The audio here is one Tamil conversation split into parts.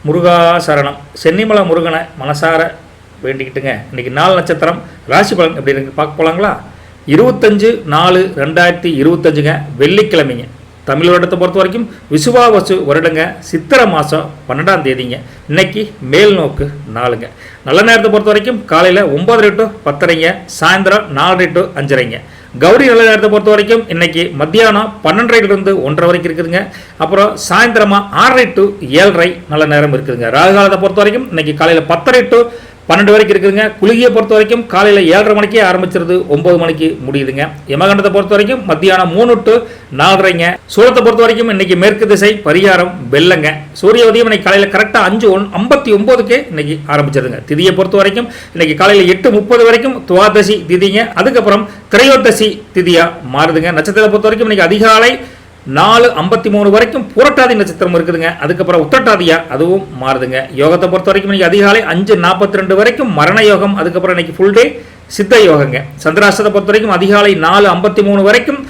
முருகா சரணம். சென்னிமலை முருகனை மனசார வேண்டிக்கிட்டுங்க. இன்றைக்கி 4 நட்சத்திரம் ராசி பலன் எப்படி இருக்கு பார்க்க போகலாங்களா? 25/4/2025 வெள்ளிக்கிழமைங்க. தமிழ் வருடத்தை பொறுத்த வரைக்கும் விசுவாவசு வருடங்க. சித்திரை மாதம் 12ஆம் தேதிங்க. இன்னைக்கு மேல் நோக்கு நாளுங்க. நல்ல நேரத்தை பொறுத்த வரைக்கும் காலையில் 9:30 to 10:30, சாயந்தரம் 4:30 to 5:30. கௌரி நல்ல நேரத்தை பொறுத்த வரைக்கும் இன்னைக்கு மத்தியானம் 12:30 1:30 வரைக்கும் இருக்குதுங்க. அப்புறம் சாயந்தரமாக 6:30 to 7:30 நல்ல நேரம் இருக்குதுங்க. ராகு காலத்தை பொறுத்த வரைக்கும் இன்னைக்கு காலையில் 10:30 to 12 வரைக்கும் இருக்குதுங்க. குளிகையை பொறுத்த வரைக்கும் காலையில் 7:30 மணிக்கு ஆரம்பிச்சிருது, 9 மணிக்கு முடியுதுங்க. யமகண்டத்தை பொறுத்த வரைக்கும் மத்தியானம் 3 to 4:30. சூரத்தை பொறுத்த வரைக்கும் இன்னைக்கு மேற்கு திசை பரிகாரம் வெள்ளங்க. சூரிய உதயம் இன்னைக்கு காலையில் கரெக்டாக 5:59 இன்னைக்கு ஆரம்பிச்சிருதுங்க. திதியை பொறுத்த வரைக்கும் இன்னைக்கு காலையில் 8:30 வரைக்கும் துவாதசி திதிங்க. அதுக்கப்புறம் திரையோதசி திதியா மாறுதுங்க. நட்சத்திரத்தை பொறுத்த வரைக்கும் இன்னைக்கு அதிகாலை 4:53 வரைக்கும் புரட்டாதி நட்சத்திரம் இருக்குதுங்க. அதுக்கப்புறம் உத்திரட்டாதியா அதுவும் மாறுதுங்க. யோகத்தை பொறுத்த வரைக்கும் இன்னைக்கு அதிகாலை 5:42 வரைக்கும் மரண யோகம். அதுக்கப்புறம் இன்னைக்கு ஃபுல் டே சித்த யோகங்க. சந்திராஷ்டத்தை பொறுத்த வரைக்கும் அதிகாலை 4:53 வரைக்கும்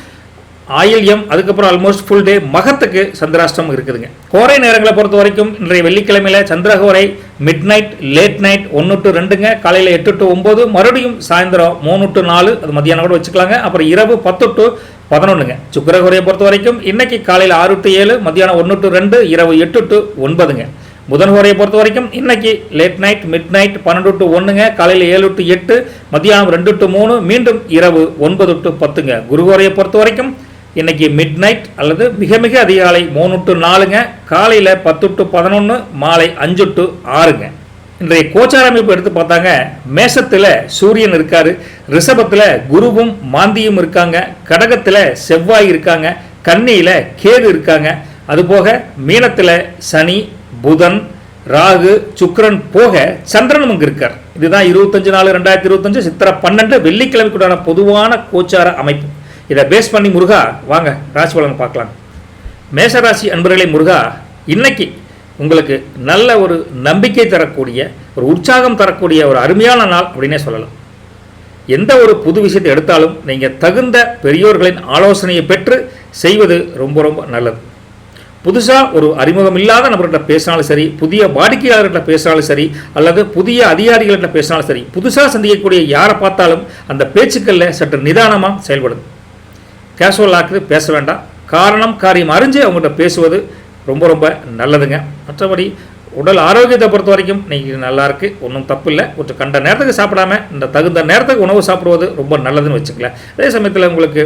ஆயில்யம். அதுக்கப்புறம் ஆல்மோஸ்ட் ஃபுல் டே மகத்துக்கு சந்திராஷ்டம் இருக்குதுங்க. கோரை நேரங்களை பொறுத்த வரைக்கும் இன்றைய வெள்ளிக்கிழமையில சந்திரகோரை mid night, late night 1 to 2ங்க. காலையில் 8 to 9, மறுபடியும் சாயந்தரம் 3 to 4, அது மத்தியானம் கூட வச்சுக்கலாங்க. அப்புறம் இரவு 10 to 11ங்க. சுக்கிரகோரையை பொறுத்த வரைக்கும் இன்னைக்கு காலையில் 6 to 7, மத்தியானம் 1 to 2, இரவு 8 to 9ங்க. புதன் ஹோரையை பொறுத்த வரைக்கும் இன்னைக்கு late night, mid night 12 to 1ங்க. காலையில் 7 to 8, மத்தியானம் 2 to 3, மீண்டும் இரவு 9 to 10ங்க. குருஹோரையை பொறுத்த வரைக்கும் இன்னைக்கு மிட் நைட் அல்லது மிக மிக அதிகாலை 3 to 4ங்க. காலையில் 10 to 11, மாலை 5 to 6ங்க. இன்றைய கோச்சார அமைப்பு எடுத்து பார்த்தாங்க. மேஷத்தில் சூரியன் இருக்காரு, ரிஷபத்தில் குருவும் மாந்தியும் இருக்காங்க, கடகத்தில் செவ்வாய் இருக்காங்க, கன்னியில் கேது இருக்காங்க. அதுபோக மீனத்தில் சனி, புதன், ராகு, சுக்கிரன் போக சந்திரனும் இங்கே இருக்கார். இதுதான் 25/4/2025 சித்திரை 12 வெள்ளிக்கிழமைக்குண்டான பொதுவான கோச்சார அமைப்பு. இதை பேஸ் பண்ணி முருகா வாங்க ராசி பலன் பார்க்கலாம். மேஷராசி அன்பர்களே, முருகா இன்னைக்கு உங்களுக்கு நல்ல ஒரு நம்பிக்கை தரக்கூடிய, ஒரு உற்சாகம் தரக்கூடிய ஒரு அருமையான நாள் அப்படின்னே சொல்லலாம். எந்த ஒரு புது விஷயத்தை எடுத்தாலும் நீங்கள் தகுந்த பெரியோர்களின் ஆலோசனையை பெற்று செய்வது ரொம்ப ரொம்ப நல்லது. புதுசாக ஒரு அறிமுகம் இல்லாத நபர்கிட்ட பேசினாலும் சரி, புதிய வாடிக்கையாளர்கிட்ட பேசினாலும் சரி, அல்லது புதிய அதிகாரிகள்கிட்ட பேசினாலும் சரி, புதுசாக சந்திக்கக்கூடிய யாரை பார்த்தாலும் அந்த பேச்சுக்களில் சற்று நிதானமாக செயல்படுது. கேஷுவலாக்கு பேச வேண்டாம். காரணம் காரியம் அறிஞ்சு அவங்கள்ட்ட பேசுவது ரொம்ப ரொம்ப நல்லதுங்க. மற்றபடி உடல் ஆரோக்கியத்தை பொறுத்த வரைக்கும் நீங்கள் நல்லா இருக்கு, ஒன்றும் தப்பு இல்லை. கொஞ்சம் கண்ட நேரத்துக்கு சாப்பிடாம இந்த தகுந்த நேரத்துக்கு உணவு சாப்பிடுவது ரொம்ப நல்லதுன்னு வச்சுக்கலாம். அதே சமயத்தில் உங்களுக்கு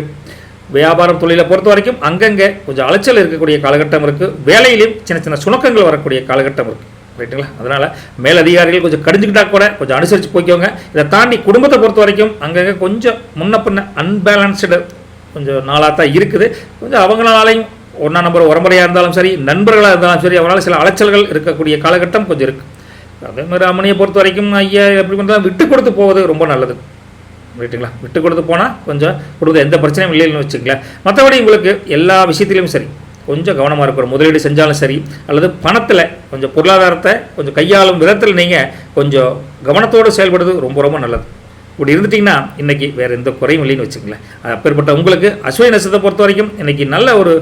வியாபாரம் தொழிலை பொறுத்த வரைக்கும் அங்கங்கே கொஞ்சம் அலைச்சல் இருக்கக்கூடிய காலகட்டம் இருக்குது. வேலையிலையும் சின்ன சின்ன சுணக்கங்கள் வரக்கூடிய காலகட்டம் இருக்குது, ரைட்டுங்களா? அதனால் மேலதிகாரிகள் கொஞ்சம் கடிஞ்சுக்கிட்டா கூட கொஞ்சம் அனுசரித்து போய்க்கோங்க. இதை தாண்டி குடும்பத்தை பொறுத்த வரைக்கும் அங்கங்கே கொஞ்சம் முன்ன பின்ன அன்பேலன்ஸ்டு கொஞ்சம் நாளாக தான் இருக்குது. கொஞ்சம் அவங்களாலையும் ஒன்றா நம்பர் உரமுறையாக இருந்தாலும் சரி, நண்பர்களாக இருந்தாலும் சரி, அவங்களால சில அலைச்சல்கள் இருக்கக்கூடிய காலகட்டம் கொஞ்சம் இருக்குது. அதே மாதிரி அம்மனியை பொறுத்த வரைக்கும் ஐயா எப்படி பண்ணுறா விட்டு கொடுத்து போவது ரொம்ப நல்லது, ரைட்டுங்களா? விட்டு கொடுத்து போனால் கொஞ்சம் கொடுத்து எந்த பிரச்சனையும் இல்லைன்னு வச்சுங்களேன். மற்றபடி உங்களுக்கு எல்லா விஷயத்துலையும் சரி கொஞ்சம் கவனமாக இருக்கிற முதலீடு செஞ்சாலும் சரி, அல்லது பணத்தில் கொஞ்சம் பொருளாதாரத்தை கொஞ்சம் கையாளும் விதத்தில் நீங்கள் கொஞ்சம் கவனத்தோடு செயல்படுறது ரொம்ப ரொம்ப நல்லது. இப்படி இருந்துட்டிங்கன்னா இன்றைக்கி வேறு எந்த குறையும் இல்லைன்னு வச்சுங்களேன். அப்பேற்பட்ட உங்களுக்கு அஸ்வினி நட்சத்திரத்தை பொறுத்த வரைக்கும் இன்றைக்கி நல்ல ஒரு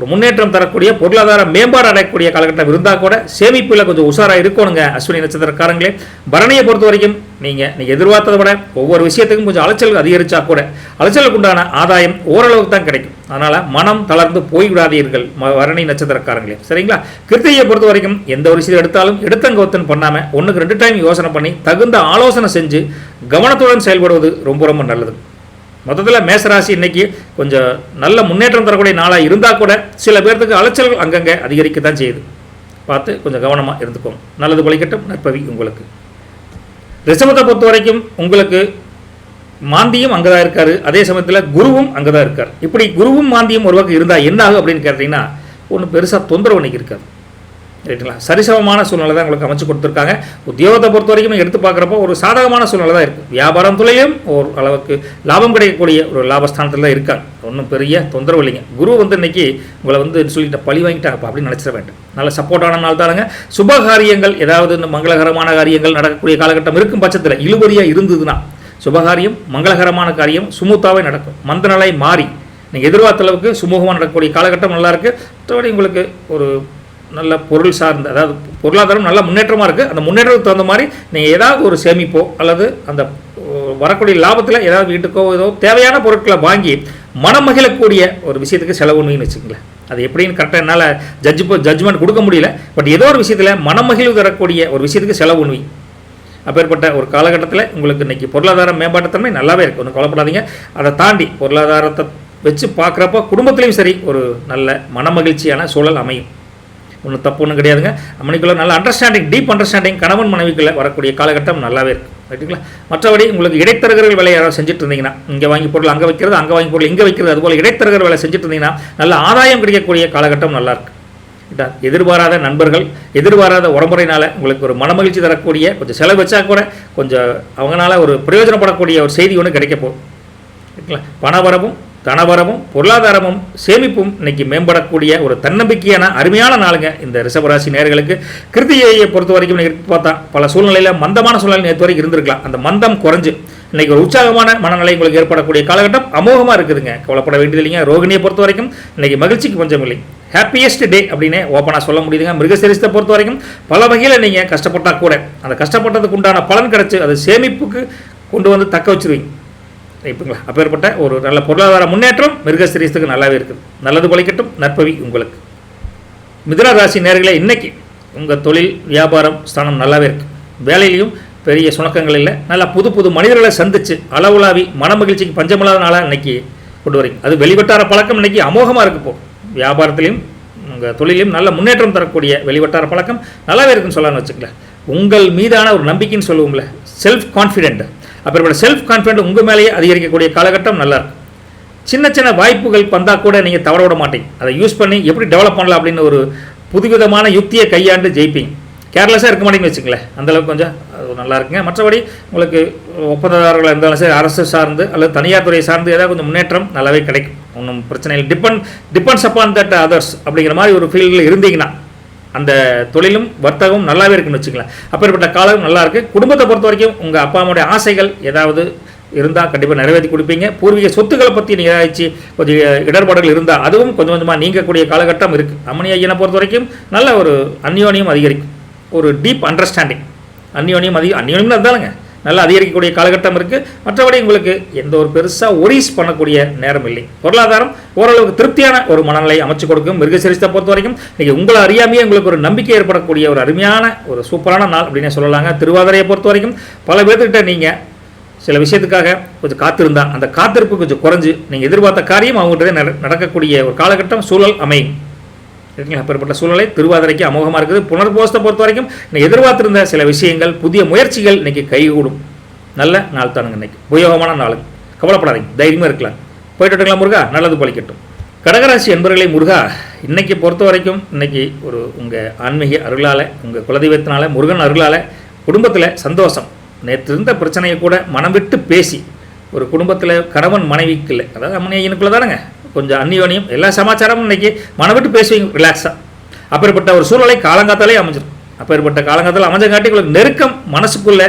முன்னேற்றம் தரக்கூடிய, பொருளாதார மேம்பாடு அடையக்கூடிய காலகட்டம் இருந்தால் கூட சேமிப்பில் கொஞ்சம் உஷாராக இருக்கணுங்க அஸ்வினி நட்சத்திரக்காரங்களே. பரணியை பொறுத்த வரைக்கும் நீங்கள் எதிர்பார்த்ததை விட ஒவ்வொரு விஷயத்துக்கும் கொஞ்சம் அலைச்சல் அதிகரித்தா கூட அலைச்சலுக்கு உண்டான ஆதாயம் ஓரளவுக்கு தான் கிடைக்கும். அதனால் மனம் தளர்ந்து போய்விடாதீர்கள் பரணி நட்சத்திரக்காரங்களே, சரிங்களா? கிருத்திகையை பொறுத்த வரைக்கும் எந்த ஒரு விஷயத்தை எடுத்தாலும் எடுத்தங்கோத்தன் பண்ணாமல் 1க்கு 2 டைம் யோசனை பண்ணி தகுந்த ஆலோசனை செஞ்சு கவனத்துடன் செயல்படுவது ரொம்ப ரொம்ப நல்லது. மொத்தத்தில் மேசராசி இன்னைக்கு கொஞ்சம் நல்ல முன்னேற்றம் தரக்கூடிய நாளாக இருந்தால் கூட சில பேர்த்துக்கு அலைச்சல்கள் அங்கங்கே அதிகரிக்க தான் செய்யுது. பார்த்து கொஞ்சம் கவனமாக இருந்துக்கோங்க. நல்லது கொலைக்கட்டும், நற்பவி உங்களுக்கு. ரிஷபத்தை பொறுத்த வரைக்கும் உங்களுக்கு மாந்தியும் அங்கே தான் இருக்காரு, அதே சமயத்தில் குருவும் அங்கே தான் இருக்கார். இப்படி குருவும் மாந்தியும் ஒரு வகை இருந்தால் என்ன ஆகும் அப்படின்னு கேட்டிங்கன்னா ஒன்றும் பெருசாக தொந்தரவு இன்னைக்கு இருக்காது, ரைட்டுங்களா? சரிசமமான சூழ்நிலை தான் உங்களுக்கு அமைச்சு கொடுத்துருக்காங்க. உத்தியோகத்தை பொறுத்த வரைக்கும் எடுத்து பார்க்குறப்போ ஒரு சாதகமான சூழ்நிலை தான் இருக்குது. வியாபாரம் துறையிலும் ஒரு அளவுக்கு லாபம் கிடைக்கக்கூடிய ஒரு லாபஸ்தானத்தில் தான் இருக்காங்க. ஒன்றும் பெரிய தொந்தரவு இல்லைங்க. குரு இன்னைக்கு உங்களை சொல்லிட்டு பழி வாங்கிட்டாங்கப்பா அப்படின்னு நினச்சிட வேண்டாம். நல்ல சப்போர்ட்டான நாள் தானுங்க. சுபகாரியங்கள் ஏதாவது மங்களகரமான காரியங்கள் நடக்கக்கூடிய காலகட்டம் இருக்கும் பட்சத்தில் இழுபறியாக இருந்ததுன்னா சுபகாரியம் மங்களகரமான காரியம் சுமூத்தாவே நடக்கும். மந்தநிலை மாறி நீங்கள் எதிர்பார்த்த அளவுக்கு சுமூகமாக நடக்கக்கூடிய காலகட்டம் நல்லாயிருக்கு. மற்றபடி உங்களுக்கு ஒரு நல்ல பொருள் சார்ந்த, அதாவது பொருளாதாரம் நல்ல முன்னேற்றமாக இருக்குது. அந்த முன்னேற்றத்துக்கு தகுந்த மாதிரி நீங்கள் ஏதாவது ஒரு சேமிப்போ அல்லது அந்த வரக்கூடிய லாபத்தில் ஏதாவது வீட்டுக்கோ ஏதோ தேவையான பொருட்களை வாங்கி மனம் மகிழக்கூடிய ஒரு விஷயத்துக்கு செலவுன்னு வச்சுக்கங்களேன். அது எப்படின்னு கரெக்டாக என்னால் ஜட்ஜ்மெண்ட் கொடுக்க முடியல. பட் ஏதோ ஒரு விஷயத்தில் மனமகிழ்வு தரக்கூடிய ஒரு விஷயத்துக்கு செலவு உண்மை. அப்பேற்பட்ட ஒரு காலகட்டத்தில் உங்களுக்கு இன்றைக்கி பொருளாதார மேம்பாட்டுத்தன்மை நல்லாவே இருக்குது, ஒன்றும் கவலைப்படாதீங்க. அதை தாண்டி பொருளாதாரத்தை வச்சு பார்க்குறப்போ குடும்பத்துலேயும் சரி ஒரு நல்ல மனமகிழ்ச்சியான சூழல் அமையும். ஒன்றும் தப்பு ஒன்றும் கிடையாதுங்க. அம்மனிக்குள்ள நல்ல அண்டர்ஸ்டாண்டிங், டீப் அண்டர்ஸ்டாண்டிங் கணவன் மனைவிக்குள்ளே வரக்கூடிய காலகட்டம் நல்லாவே இருக்குது, ரைட்டுங்களா? மற்றபடி உங்களுக்கு இடைத்தரகர்கள் வேலை யாராவது செஞ்சுட்டு இருந்தீங்கன்னா, இங்கே வாங்கி பொருள் அங்கே வைக்கிறது, அங்கே வாங்கி பொருள் இங்கே வைக்கிறது, அதுபோல் இடைத்தரகர் வேலை செஞ்சுட்டு இருந்தீங்கன்னா நல்ல ஆதாயம் கிடைக்கக்கூடிய காலகட்டம் நல்லாயிருக்கு. எதிர்பாராத நண்பர்கள், எதிர்பாராத உடம்புறையினால் உங்களுக்கு ஒரு மனமகிழ்ச்சி தரக்கூடிய, கொஞ்சம் செலவு வச்சா கூட கொஞ்சம் அவங்களால ஒரு பிரயோஜனப்படக்கூடிய ஒரு செய்தி ஒன்று கிடைக்க போகுது, ரைட்டுங்களா? பணவரவும் தனவரமும் பொருளாதாரமும் சேமிப்பும் இன்னைக்கு மேம்படக்கூடிய ஒரு தன்னம்பிக்கையான அருமையான நாளுங்க இந்த ரிஷபராசி நேயர்களுக்கு. கிருத்திகையை பொறுத்த வரைக்கும் இன்னைக்கு பார்த்தா பல சூழ்நிலையில் மந்தமான சூழ்நிலை நேற்று வரைக்கும் இருந்திருக்கலாம். அந்த மந்தம் குறைஞ்சு இன்னைக்கு ஒரு உற்சாகமான மனநிலை உங்களுக்கு ஏற்படக்கூடிய காலகட்டம் அமோகமாக இருக்குதுங்க. கவலைப்பட வேண்டியது இல்லைங்க. ரோகிணியை பொறுத்த வரைக்கும் இன்னைக்கு மகிழ்ச்சிக்கு கொஞ்சம் இல்லை, ஹாப்பியஸ்ட் டே அப்படின்னு ஓப்பனாக சொல்ல முடியுதுங்க. மிருகசீரிஷத்தை பொறுத்த வரைக்கும் பல வகையில் நீங்கள் கஷ்டப்பட்டால் கூட அந்த கஷ்டப்பட்டதுக்கு உண்டான பலன் கிடச்சி அது சேமிப்புக்கு கொண்டு வந்து தக்க வச்சுருவீங்க, ரைட்டுங்களா? அப்பேற்பட்ட ஒரு நல்ல பொருளாதார முன்னேற்றம் மிருகசீரிஷத்துக்கு நல்லாவே இருக்குது. நல்லது பலிக்கட்டும், நற்பவி உங்களுக்கு. மிதுன ராசி நேயர்களே, இன்னைக்கு உங்கள் தொழில் வியாபாரம் ஸ்தானம் நல்லாவே இருக்குது. வேலையிலையும் பெரிய சுணக்கங்கள் இல்லை. நல்லா புது புது மனிதர்களை சந்தித்து அளவுலாவி மனமகிழ்ச்சிக்கு பஞ்சமில்லாத நாளாக இன்னைக்கு கொண்டு வரீங்க. அது வெளிவட்டார பழக்கம் இன்னைக்கு அமோகமாக இருக்குது. இப்போ வியாபாரத்திலையும் உங்கள் தொழிலையும் நல்ல முன்னேற்றம் தரக்கூடிய வெளிவட்டார பழக்கம் நல்லாவே இருக்குன்னு சொல்லலாம்னு வச்சுக்கல. உங்கள் மீதான ஒரு நம்பிக்கைன்னு சொல்லுவோம்ல, செல்ஃப் கான்ஃபிடென்ட், அப்புறம் செல்ஃப் கான்ஃபிடென்ட் உங்கள் மேலேயே அதிகரிக்கக்கூடிய காலகட்டம் நல்லாயிருக்கும். சின்ன சின்ன வாய்ப்புகள் வந்தால் கூட நீங்கள் தவற விட மாட்டீங்க. அதை யூஸ் பண்ணி எப்படி டெவலப் பண்ணலாம் அப்படின்னு ஒரு புதுவிதமான யுக்தியை கையாண்டு ஜெயிப்பீங்க. கேர்லெஸ்ஸாக இருக்க மாட்டேங்குன்னு வச்சுங்களேன். அந்தளவுக்கு கொஞ்சம் அது நல்லா இருக்குங்க. மற்றபடி உங்களுக்கு ஒப்பந்ததாரர்கள் இருந்தாலும் சரி, அரசு சார்ந்து அல்லது தனியார் துறையை சார்ந்து ஏதாவது கொஞ்சம் முன்னேற்றம் நல்லாவே கிடைக்கும். ஒன்றும் பிரச்சனை இல்லை. டிபெண்ட்ஸ் அப்பான் தட் அதர்ஸ் அப்படிங்கிற மாதிரி ஒரு ஃபீல்டில் இருந்தீங்கன்னா அந்த தொழிலும் வர்த்தகமும் நல்லாவே இருக்குன்னு வச்சுக்கலாம். அப்பேற்பட்ட காலம் நல்லா இருக்குது. குடும்பத்தை பொறுத்த வரைக்கும் உங்கள் அப்பா அம்மாவுடைய ஆசைகள் ஏதாவது இருந்தால் கண்டிப்பாக நிறைவேற்றி கொடுப்பீங்க. பூர்வீக சொத்துக்களை பற்றி நீங்கள் ஏதாச்சும் கொஞ்சம் இடர்பாடுகள் இருந்தால் அதுவும் கொஞ்சம் கொஞ்சமாக நீங்கக்கூடிய காலகட்டம் இருக்குது. அம்மணி ஐயனை பொறுத்த வரைக்கும் நல்ல ஒரு அந்யோன்யம் அதிகரிக்கும், ஒரு டீப் அண்டர்ஸ்டாண்டிங், அந்யோன்யம் இருந்தாலுங்க நல்லா அதிகரிக்கக்கூடிய காலகட்டம் இருக்குது. மற்றபடி உங்களுக்கு எந்த ஒரு பெருசாக ஒரீஸ் பண்ணக்கூடிய நேரம் இல்லை. பொருளாதாரம் ஓரளவுக்கு திருப்தியான ஒரு மனநிலை அமைச்சு கொடுக்கும். மிருகசீரிஷத்தை பொறுத்த வரைக்கும் இன்றைக்கி உங்களை அறியாமையே உங்களுக்கு ஒரு நம்பிக்கை ஏற்படக்கூடிய ஒரு அருமையான ஒரு சூப்பரான நாள் அப்படின்னு சொல்லலாங்க. திருவாதிரையை பொறுத்த வரைக்கும் பல பேர்த்துக்கிட்ட நீங்கள் சில விஷயத்துக்காக கொஞ்சம் காத்திருந்தா அந்த காத்திருப்பு கொஞ்சம் குறைஞ்சு நீங்கள் எதிர்பார்த்த காரியம் அவங்ககிட்ட நடக்கக்கூடிய ஒரு காலகட்டம் சூழல் அமையும், சரிங்களா? அப்பேற்பட்ட சூழ்நிலை திருவாதிரைக்கு அமோகமாக இருக்குது. புனர்போசத்தை பொறுத்த வரைக்கும் இன்னைக்கு எதிர்பார்த்திருந்த சில விஷயங்கள், புதிய முயற்சிகள் இன்னைக்கு கைகூடும். நல்ல நாள் தானுங்க இன்னைக்கு, உபயோகமான நாள். கவலைப்படாதீங்க, தைரியமாக இருக்கலாம். போயிட்டுங்களா முருகா, நல்லது பலிக்கட்டும். கடகராசி என்பவர்களை முருகா, இன்னைக்கு பொறுத்த வரைக்கும் இன்னைக்கு ஒரு உங்கள் ஆன்மீக அருளால், உங்கள் குலதெய்வத்தினால, முருகன் அருளால் குடும்பத்தில் சந்தோஷம். நேற்று இருந்த பிரச்சனையை கூட மனம் விட்டு பேசி ஒரு குடும்பத்தில் கணவன் மனைவிக்கு இல்லை, அதாவது அம்மனி ஐயனுக்குள்ளே தானேங்க கொஞ்சம் அந்நியோனியம் எல்லா சமாச்சாரமும் இன்றைக்கி மனம் விட்டு பேசுவீங்க ரிலாக்ஸாக. அப்பேற்பட்ட ஒரு சூழ்நிலை காலங்காத்தாலே அமைஞ்சிடும். அப்பேற்பட்ட காலங்காத்தால் அமைஞ்சங்காட்டி உங்களுக்கு நெருக்கம் மனசுக்குள்ளே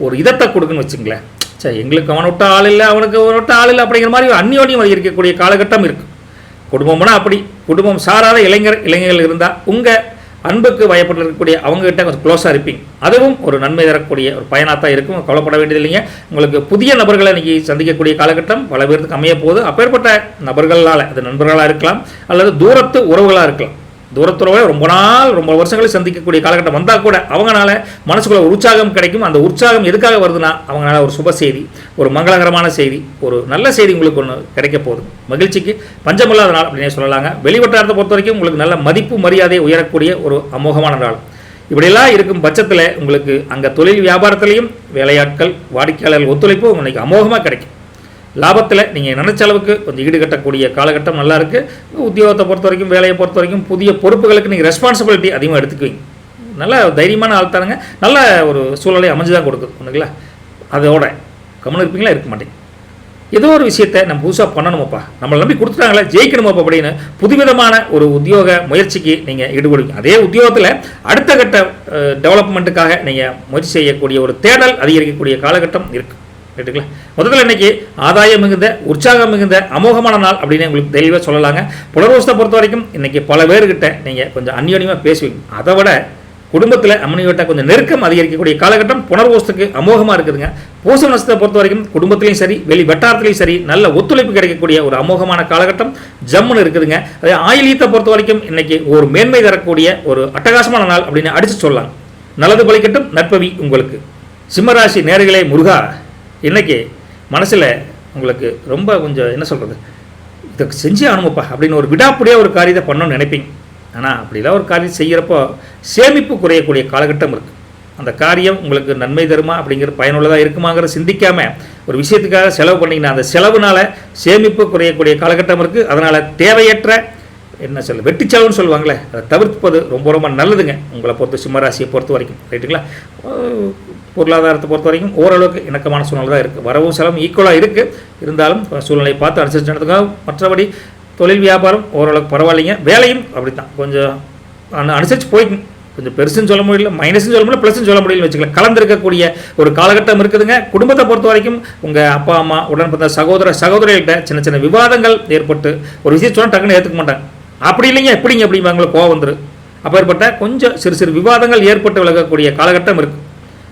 ஒரு இதத்தை கொடுக்குன்னு வச்சுங்களேன். சரி, எங்களுக்கு அவனை விட்ட ஆள் இல்லை, அவனுக்கு ஒரு விட்ட ஆள் இல்லை அப்படிங்கிற மாதிரி அந்நியோனியம் அதிகரிக்கக்கூடிய காலகட்டம் இருக்குது. குடும்பம்னா அப்படி குடும்பம் சாராத இளைஞர்கள் இருந்தால் உங்கள் அன்புக்கு வயப்பட்டு இருக்கக்கூடிய அவங்ககிட்ட கொஞ்சம் க்ளோஸாக இருப்பீங்க. அதுவும் ஒரு நன்மை தரக்கூடிய ஒரு பயனாக தான் இருக்கும். கவலைப்பட வேண்டியது இல்லைங்க. உங்களுக்கு புதிய நபர்களை இன்றைக்கி சந்திக்கக்கூடிய காலகட்டம் பல பேருக்கு அமைய போகுது. அப்பேற்பட்ட நபர்களால், அது நண்பர்களாக இருக்கலாம் அல்லது தூரத்து உறவுகளாக இருக்கலாம். தூரத்துறவை ரொம்ப வருஷங்களில் சந்திக்கக்கூடிய காலகட்டம் வந்தால் கூட அவங்களால மனசுக்குள்ள ஒரு உற்சாகம் கிடைக்கும். அந்த உற்சாகம் எதுக்காக வருதுன்னா அவங்களால ஒரு சுப செய்தி, ஒரு மங்களகரமான செய்தி, ஒரு நல்ல செய்தி உங்களுக்கு ஒன்று கிடைக்க போகுது. மகிழ்ச்சிக்கு பஞ்சமில்லாத நாள் அப்படின்னே சொல்லலாங்க. வெளிவட்டாரத்தை பொறுத்த வரைக்கும் உங்களுக்கு நல்ல மதிப்பு மரியாதை உயரக்கூடிய ஒரு அமோகமான நாள். இப்படியெல்லாம் இருக்கும் பட்சத்தில் உங்களுக்கு அங்கே தொழில் வியாபாரத்திலையும் வேலையாட்கள், வாடிக்கையாளர்கள் ஒத்துழைப்பு உங்களுக்கு அமோகமாக கிடைக்கும். லாபத்தில் நீங்கள் நினைச்ச அளவுக்கு கொஞ்சம் ஈடுகட்டக்கூடிய காலகட்டம் நல்லா இருக்குது. உத்தியோகத்தை பொறுத்த வரைக்கும், வேலையை பொறுத்த வரைக்கும் புதிய பொறுப்புகளுக்கு நீங்கள் ரெஸ்பான்சிபிலிட்டி அதிகமாக எடுத்துக்குவீங்க. நல்ல தைரியமான ஆள் தானுங்க. நல்ல ஒரு சூழ்நிலை அமைஞ்சு தான் கொடுக்குது ஒன்றுங்களா. அதோட கவனம் இருப்பீங்களா, இருக்க மாட்டேங்க. ஏதோ ஒரு விஷயத்தை நம்ம புதுசாக பண்ணணுமாப்பா, நம்மளை நம்பி கொடுத்துட்டாங்களே, ஜெயிக்கணுமாப்பா அப்படின்னு புதுவிதமான ஒரு உத்தியோக முயற்சிக்கு நீங்கள் ஈடுபடுவீங்க. அதே உத்தியோகத்தில் அடுத்த கட்ட டெவலப்மெண்ட்டுக்காக நீங்கள் முயற்சி செய்யக்கூடிய ஒரு தேடல் அதிகரிக்கக்கூடிய காலகட்டம் இருக்குது. ரைட்டுங்களா? முதல்ல இன்னைக்கு ஆதாயம் மிகுந்த, உற்சாகம் மிகுந்த, அமோகமான நாள் அப்படின்னு உங்களுக்கு தெளிவாக சொல்லலாங்க. புனர்வசத்தை பொறுத்த வரைக்கும் இன்னைக்கு பல பேர்கிட்ட நீங்கள் கொஞ்சம் அந்யோன்யமாக பேசுவீங்க. அதை விட குடும்பத்தில் அம்மனியோட்ட கொஞ்சம் நெருக்கம் அதிகரிக்கக்கூடிய காலகட்டம் புனர்வோசத்துக்கு அமோகமாக இருக்குதுங்க. பூச நட்சத்திரத்தை பொறுத்த வரைக்கும் குடும்பத்திலையும் சரி, வெளி வட்டாரத்திலையும் சரி, நல்ல ஒத்துழைப்பு கிடைக்கக்கூடிய ஒரு அமோகமான காலகட்டம் ஜம்முன்னு இருக்குதுங்க. அதே ஆயிலியத்தை பொறுத்த வரைக்கும் இன்னைக்கு ஒரு மேன்மை தரக்கூடிய ஒரு அட்டகாசமான நாள் அப்படின்னு அடித்து சொல்லலாம். நல்லது பலிக்கட்டும், நற்பவி உங்களுக்கு. சிம்மராசி நேயர்களே, முருகா, இன்னைக்கு மனசில் உங்களுக்கு ரொம்ப கொஞ்சம் என்ன சொல்கிறது, இதை செஞ்சே ஆகணுமப்பா அப்படின்னு ஒரு விடாப்புடியாக ஒரு காரியத்தை பண்ணணும்னு நினைப்பீங்க. ஆனால் அப்படிலாம் ஒரு காரியம் செய்கிறப்போ சேமிப்பு குறையக்கூடிய காலகட்டம் இருக்குது. அந்த காரியம் உங்களுக்கு நன்மை தருமா அப்படிங்கிற பயனுள்ளதாக இருக்குமாங்கிற சிந்திக்காமல் ஒரு விஷயத்துக்காக செலவு பண்ணிங்கன்னா அந்த செலவுனால சேமிப்பு குறையக்கூடிய காலகட்டம் இருக்குது. அதனால் தேவையற்ற என்ன சொல்ல வெட்டி செலவுன்னு சொல்லுவாங்களே, அதை தவிர்ப்பது ரொம்ப ரொம்ப நல்லதுங்க உங்களை பொறுத்த சிம்மராசியை பொறுத்த வரைக்கும். ரைட்டுங்களா? பொருளாதாரத்தை பொறுத்த வரைக்கும் ஓரளவுக்கு இணக்கமான சூழ்நிலை தான் இருக்குது. வரவும் செலவும் ஈக்குவலாக இருக்குது. இருந்தாலும் சூழ்நிலையை பார்த்து அனுசரித்து நடத்துக்காக. மற்றபடி தொழில் வியாபாரம் ஓரளவுக்கு பரவாயில்லைங்க. வேலையும் அப்படி தான் கொஞ்சம் அனுசரித்து போய்க்கும். கொஞ்சம் பெருசுன்னு சொல்ல முடியல, மைனஸ்ன்னு சொல்ல முடியல, ப்ளஸ்ன்னு சொல்ல முடியலன்னு வச்சுக்கலாம். கலந்துருக்கக்கூடிய ஒரு காலகட்டம் இருக்குதுங்க. குடும்பத்தை பொறுத்த வரைக்கும் உங்கள் அப்பா அம்மா உடன் பிறந்த சகோதரர்கள்ட்ட சின்ன சின்ன விவாதங்கள் ஏற்பட்டு ஒரு விஷயம் சொன்னால் டக்குன்னு ஏற்றுக்க மாட்டாங்க. அப்படி இல்லைங்க எப்படிங்க அப்படிம்பாங்களோ, கோவம் வந்துடும். அப்பேற்பட்ட கொஞ்சம் சிறு சிறு விவாதங்கள் ஏற்பட்டு விலகக்கூடிய காலகட்டம் இருக்குது.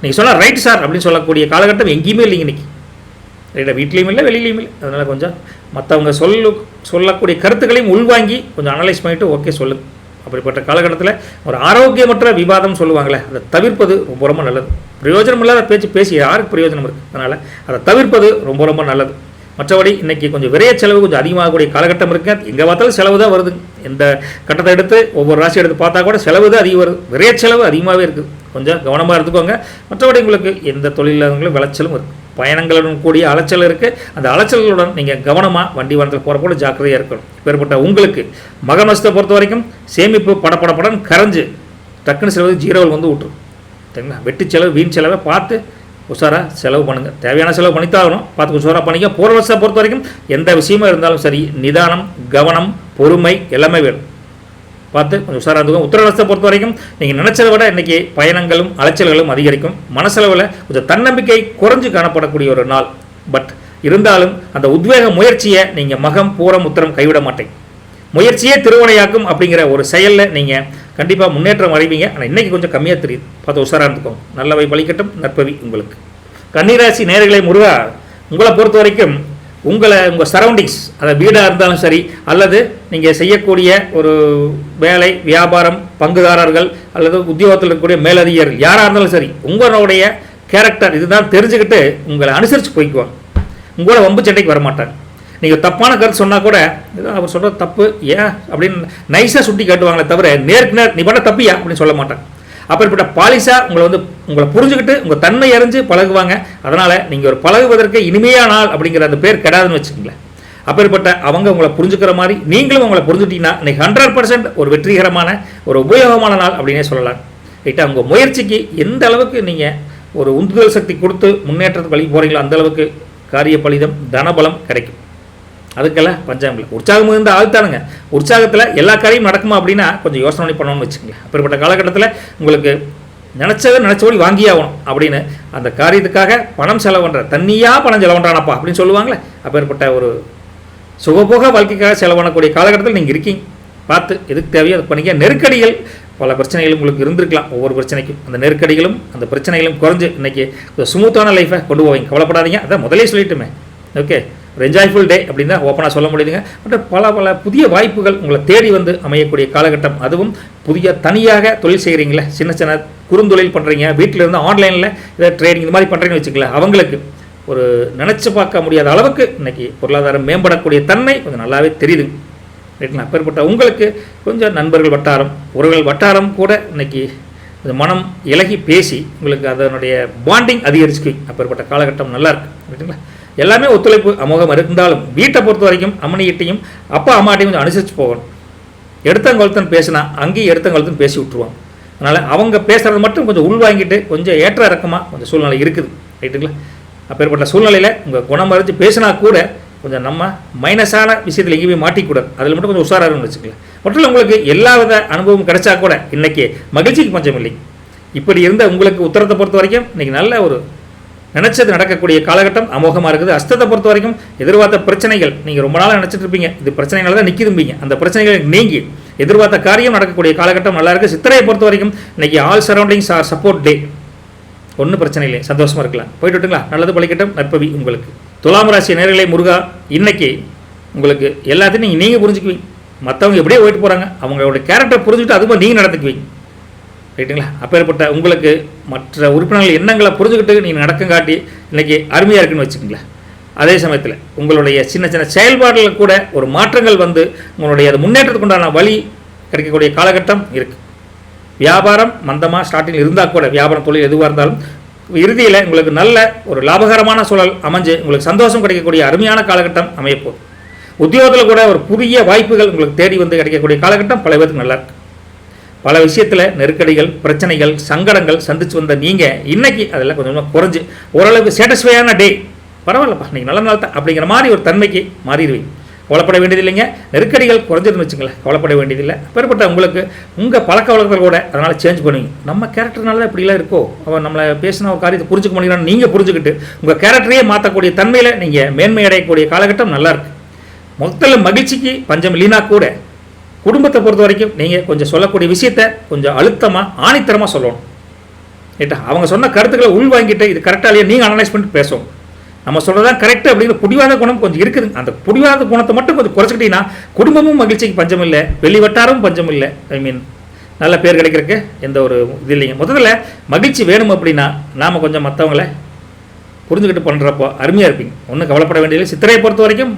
நீங்கள் சொன்னால் ரைட் சார் அப்படின்னு சொல்லக்கூடிய காலகட்டம் எங்கேயுமே இல்லைங்க இன்றைக்கி. ரைட்டாக வீட்லேயும் இல்லை, வெளியிலையும் இல்லை. அதனால் கொஞ்சம் மற்றவங்க சொல்லக்கூடிய கருத்துக்களையும் உள்வாங்கி கொஞ்சம் அனலைஸ் பண்ணிவிட்டு ஓகே சொல்லுங்கள். அப்படிப்பட்ட காலகட்டத்தில் ஒரு ஆரோக்கியமற்ற விவாதம் சொல்லுவாங்களே, அதை தவிர்ப்பது ரொம்ப ரொம்ப நல்லது. பிரயோஜனம் இல்லாத பேசி யாருக்கு பிரயோஜனம் இருக்குது? அதனால் அதை தவிர்ப்பது ரொம்ப ரொம்ப நல்லது. மற்றபடி இன்றைக்கி கொஞ்சம் விரைய செலவு கொஞ்சம் அதிகமாகக்கூடிய காலகட்டம் இருக்குது. எங்கே பார்த்தாலும் செலவு தான் வருது. எந்த கட்டத்தை எடுத்து ஒவ்வொரு ராசி எடுத்து பார்த்தா கூட செலவு தான் அதிகம் வருது. விரைய செலவு அதிகமாகவே இருக்குது. கொஞ்சம் கவனமாக இருந்துக்கோங்க. மற்றபடி உங்களுக்கு எந்த தொழிலாளர்களும் விளைச்சலும் இருக்குது. பயணங்களுடன் கூடிய அலைச்சல் இருக்குது. அந்த அலைச்சல்களுடன் நீங்கள் கவனமாக வண்டி வாகனத்தில் போகிற கூட ஜாக்கிரதையாக இருக்கணும். இப்பேற்பட்ட உங்களுக்கு மக நட்சத்திரத்தை பொறுத்த வரைக்கும் சேமிப்பு படப்படப்படன் கரைஞ்சு டக்குன்னு செலவு ஜீரோவில் வந்து விட்டுரும். சரிங்களா? வெட்டி செலவு வீண் செலவை பார்த்து உஷாராக செலவு பண்ணுங்கள். தேவையான செலவு பண்ணித்தாகணும், பார்த்து உஷாராக பண்ணிக்க. பூர்வத்தை பொறுத்த வரைக்கும் எந்த விஷயமா இருந்தாலும் சரி, நிதானம், கவனம், பொறுமை எல்லாமே வேணும். பார்த்து கொஞ்சம் உஷாராக இருந்துக்கும். உத்தரவாதத்தை பொறுத்த வரைக்கும் நீங்கள் நினச்சதை விட இன்றைக்கி பயணங்களும் அலைச்சல்களும் அதிகரிக்கும். மனசளவில் கொஞ்சம் தன்னம்பிக்கை குறைஞ்சு காணப்படக்கூடிய ஒரு நாள். பட் இருந்தாலும் அந்த உத்வேக முயற்சியை நீங்கள் மகம் பூரம் உத்தரம் கைவிட மாட்டேங்க. முயற்சியே திருவனையாக்கும் அப்படிங்கிற ஒரு செயலில் நீங்கள் கண்டிப்பாக முன்னேற்றம் அடைவீங்க. ஆனால் இன்றைக்கி கொஞ்சம் கம்மியாக தெரியுது. பார்த்து உஷாராக இருந்துக்கோங்க. நல்லவை பலிக்கட்டும், நற்பவி உங்களுக்கு. கன்னிராசி நேயர்களே, முருகா, உங்களை பொறுத்த வரைக்கும் உங்கள் சரௌண்டிங்ஸ், அதை வீடாக இருந்தாலும் சரி, அல்லது நீங்கள் செய்யக்கூடிய ஒரு வேலை வியாபாரம் பங்குதாரர்கள் அல்லது உத்தியோகத்தில் இருக்கக்கூடிய மேலதிகாரிகள் யாராக இருந்தாலும் சரி, உங்களுடைய கேரக்டர் இதுதான் தெரிஞ்சுக்கிட்டு உங்களை அனுசரித்து போய்க்குவாங்க. உங்களோட வம்பு சண்டைக்கு வரமாட்டாங்க. நீங்கள் தப்பான கருத்து சொன்னால் கூட அவர் சொல்கிற தப்பு ஏன் அப்படின்னு நைஸாக சுட்டி காட்டுவாங்களே தவிர நேருக்கு நேர் நீ பண்ண தப்பியா அப்படின்னு சொல்ல மாட்டாங்க. அப்படிப்பட்ட பாலிசாக உங்களை புரிஞ்சுக்கிட்டு உங்கள் தன்மை அறிஞ்சு பழகுவாங்க. அதனால் நீங்கள் ஒரு பழகுவதற்கு இனிமையான நாள் அப்படிங்கிற அந்த பேர் கெடாதுன்னு வச்சுக்கோங்களேன். அப்படிப்பட்ட அவங்க உங்களை புரிஞ்சுக்கிற மாதிரி நீங்களும் உங்களை புரிஞ்சுட்டீங்கன்னா இன்றைக்கி 100% ஒரு வெற்றிகரமான ஒரு உபயோகமான நாள் அப்படின்னே சொல்லலாம். ரைட்டாக உங்கள் முயற்சிக்கு எந்த அளவுக்கு நீங்கள் ஒரு உந்துதல் சக்தி கொடுத்து முன்னேற்றத்துக்கு வழி போகிறீங்களோ அந்த அளவுக்கு காரிய பலிதம் தனபலம் கிடைக்கும். அதுக்கெல்லாம் பஞ்சாயம் இல்லை. உற்சாகம் இருந்த ஆழ்த்தானுங்க. உற்சாகத்தில் எல்லா காரியம் நடக்குமா அப்படின்னா கொஞ்சம் யோசனை பண்ணி பண்ணணும்னு வச்சுக்கோங்களேன். அப்படிப்பட்ட காலகட்டத்தில் உங்களுக்கு நினச்சபடி வாங்கி ஆகணும் அப்படின்னு அந்த காரியத்துக்காக பணம் செலவு பண்ணுற தண்ணியாக பணம் செலவு பண்ணுறானப்பா அப்படின்னு சொல்லுவாங்களே, அப்பேற்பட்ட ஒரு சுகபோக வாழ்க்கைக்காக செலவு பண்ணக்கூடிய காலகட்டத்தில் நீங்கள் இருக்கீங்க. பார்த்து எதுக்கு தேவையோ அது பண்ணிக்க. நெருக்கடிகள் பல பிரச்சனைகள் உங்களுக்கு இருந்திருக்கலாம். ஒவ்வொரு பிரச்சனைக்கும் அந்த நெருக்கடிகளும் அந்த பிரச்சனைகளும் குறைஞ்சு இன்றைக்கி ஸ்மூத்தான லைஃப்பை கொண்டு போவீங்க. கவலைப்படாதீங்க. அதான் முதலே சொல்லிட்டுமே. ஓகே, ஒரு என்ஜாய்ஃபுல் டே அப்படின்னு தான் ஓப்பனாக சொல்ல முடியுதுங்க. மற்றும் பல புதிய வாய்ப்புகள் உங்களை தேடி வந்து அமையக்கூடிய காலகட்டம். அதுவும் புதிய தனியாக தொழில் செய்கிறீங்களே, சின்ன சின்ன குறுந்தொழில் பண்ணுறீங்க, வீட்டில் இருந்து ஆன்லைனில் ஏதாவது ட்ரேடிங் இந்த மாதிரி பண்ணுறீங்கன்னு வச்சுக்கலாம், அவங்களுக்கு ஒரு நினச்சி பார்க்க முடியாத அளவுக்கு இன்றைக்கி பொருளாதாரம் மேம்படக்கூடிய தன்மை கொஞ்சம் நல்லாவே தெரியுது. ரைட்டுங்களா? அப்பேற்பட்ட உங்களுக்கு கொஞ்சம் நண்பர்கள் வட்டாரம் உறவுகள் வட்டாரம் கூட இன்றைக்கி கொஞ்சம் மனம் இலகி பேசி உங்களுக்கு அதனுடைய பாண்டிங் அதிகரிச்சு அப்பேற்பட்ட காலகட்டம் நல்லா இருக்குது. ரைட்டுங்களா? எல்லாமே ஒத்துழைப்பு அமோகம் இருந்தாலும் வீட்டை பொறுத்த வரைக்கும் அம்மனிகிட்டையும் அப்பா அம்மாட்டையும் கொஞ்சம் அனுசரித்து போகணும். எடுத்தங்கொழுத்தன் பேசினா அங்கேயும் எடுத்தங்கொழுத்தன் பேசி விட்ருவாங்க. அதனால் அவங்க பேசுகிறது மட்டும் கொஞ்சம் உள்வாங்கிட்டு கொஞ்சம் ஏற்ற இறக்கமாக கொஞ்சம் சூழ்நிலை இருக்குது. ரைட்டுங்களா? அப்பேற்பட்ட சூழ்நிலையில் உங்கள் குணம் அறிஞ்சு பேசினா கூட கொஞ்சம் நம்ம மைனஸான விஷயத்தில் எங்கேயுமே மாட்டிக்கூடாது. அதில் மட்டும் கொஞ்சம் உஷாராக வச்சுக்கலாம். மற்றும் உங்களுக்கு எல்லா வித அனுபவம் கிடைச்சா கூட இன்றைக்கி மகிழ்ச்சிக்கு பஞ்சம் இல்லை. இப்படி இருந்த உங்களுக்கு உத்தரத்தை பொறுத்த வரைக்கும் இன்றைக்கி நல்ல ஒரு நினச்சது நடக்கக்கூடிய காலகட்டம் அமோகமாக இருக்குது. அஸ்தத்தை பொறுத்த வரைக்கும் எதிர்பார்த்த பிரச்சனைகள் நீங்கள் ரொம்ப நாளாக நினச்சிட்டு இருப்பீங்க, இது பிரச்சனைனால தான் நிற்கிதும்பீங்க, அந்த பிரச்சனைகள் நீங்கி எதிர்பார்த்த காரியம் நடக்கக்கூடிய காலகட்டம் நல்லா இருக்குது. சித்திரையை பொறுத்த வரைக்கும் இன்றைக்கி ஆல் சரௌண்டிங்ஸ் ஆர் சப்போர்ட் டே, ஒன்றும் பிரச்சனை இல்லை, சந்தோஷமாக இருக்கலாம். போயிட்டு விட்டுங்களா, நல்லது பழிக்கட்டும், நற்பவி உங்களுக்கு. துலாம் ராசி நேயர்களே, முருகா இன்னைக்கு உங்களுக்கு எல்லாத்தையும் நீங்கள் புரிஞ்சுக்குவீங்க. மற்றவங்க எப்படியே போயிட்டு போகிறாங்க, அவங்களோட கேரக்டர் புரிஞ்சுக்கிட்டு அதுவும் நீங்கள் நடந்துக்குவீங்க, ரைட்டுங்களா? அப்பேற்பட்ட உங்களுக்கு மற்ற உறுப்பினர்கள் எண்ணங்களை புரிஞ்சுக்கிட்டு நீங்கள் நடக்கங்காட்டி இன்றைக்கி அருமையாக இருக்குன்னு வச்சுக்கோங்களேன். அதே சமயத்தில் உங்களுடைய சின்ன சின்ன செயல்பாடுகளில் கூட ஒரு மாற்றங்கள் வந்து உங்களுடைய அது முன்னேற்றத்துக்கு உண்டான வழி கிடைக்கக்கூடிய காலகட்டம் இருக்குது. வியாபாரம் மந்தமாக ஸ்டார்டிங்கில் இருந்தால் கூட, வியாபாரம் தொழில் எதுவாக இருந்தாலும் இறுதியில் உங்களுக்கு நல்ல ஒரு லாபகரமான சூழல் அமைஞ்சு உங்களுக்கு சந்தோஷம் கிடைக்கக்கூடிய அருமையான காலகட்டம் அமையப்போகுது. உத்தியோகத்தில் கூட ஒரு புதிய வாய்ப்புகள் உங்களுக்கு தேடி வந்து கிடைக்கக்கூடிய காலகட்டம் பல பேருக்கு நல்லா இருக்குது. பல விஷயத்தில் நெருக்கடிகள், பிரச்சனைகள், சங்கடங்கள் சந்திச்சு வந்த நீங்கள் இன்னைக்கு அதெல்லாம் கொஞ்சம் குறைஞ்சி ஓரளவுக்கு சாட்டிஸ்ஃபையான டே, பரவாயில்லப்பா நீங்கள் நல்ல நாள் தான் அப்படிங்கிற மாதிரி ஒரு தன்மைக்கு மாறிடுவீங்க. கவலைப்பட வேண்டியதில்லைங்க. நெருக்கடிகள் குறைஞ்சிருன்னு வச்சுங்களேன், கவலைப்பட வேண்டியதில்லை. பெறப்பட்ட உங்களுக்கு உங்கள் பழக்க வழக்கங்கள் கூட அதனால் சேஞ்ச் பண்ணுவீங்க. நம்ம கேரக்டர்னால தான் இப்படிலாம் இருக்கோ, அவன் நம்மளை பேசின ஒரு காரியத்தை புரிஞ்சுக்க முடியலான்னு நீங்கள் புரிஞ்சுக்கிட்டு உங்கள் கேரக்டரையே மாற்றக்கூடிய தன்மையில் நீங்கள் மேன்மை அடையக்கூடிய காலகட்டம் நல்லாயிருக்கு. மொத்தத்தில் மகிழ்ச்சிக்கு பஞ்சம் இல்லைனா கூட குடும்பத்தை பொறுத்த வரைக்கும் நீங்கள் கொஞ்சம் சொல்லக்கூடிய விஷயத்த கொஞ்சம் அழுத்தமாக ஆணித்தரமாக சொல்லணும், ரைட்டா? அவங்க சொன்ன கருத்துக்களை உள் வாங்கிட்டு இது கரெக்டாக இல்லையா நீங்கள் அனலைஸ் பண்ணிட்டு பேசணும். நம்ம சொல்கிறதான் கரெக்டு அப்படிங்கிற புடிவாத குணம் கொஞ்சம் இருக்குது. அந்த புடிவாத குணத்தை மட்டும் கொஞ்சம் குறைச்சிக்கிட்டீங்கன்னா குடும்பமும் மகிழ்ச்சிக்கு பஞ்சம் இல்லை, வெளி வட்டாரமும் பஞ்சம் இல்லை. நல்ல பேர் கிடைக்கிறதுக்கு எந்த ஒரு இது இல்லைங்க. முதல்ல மகிழ்ச்சி வேணும் அப்படின்னா நாம் கொஞ்சம் மற்றவங்களை புரிஞ்சுக்கிட்டு பண்ணுறப்போ அருமையாக இருப்பீங்க, ஒன்றும் கவலைப்பட வேண்டியதில்லை. சித்திரையை பொறுத்த வரைக்கும்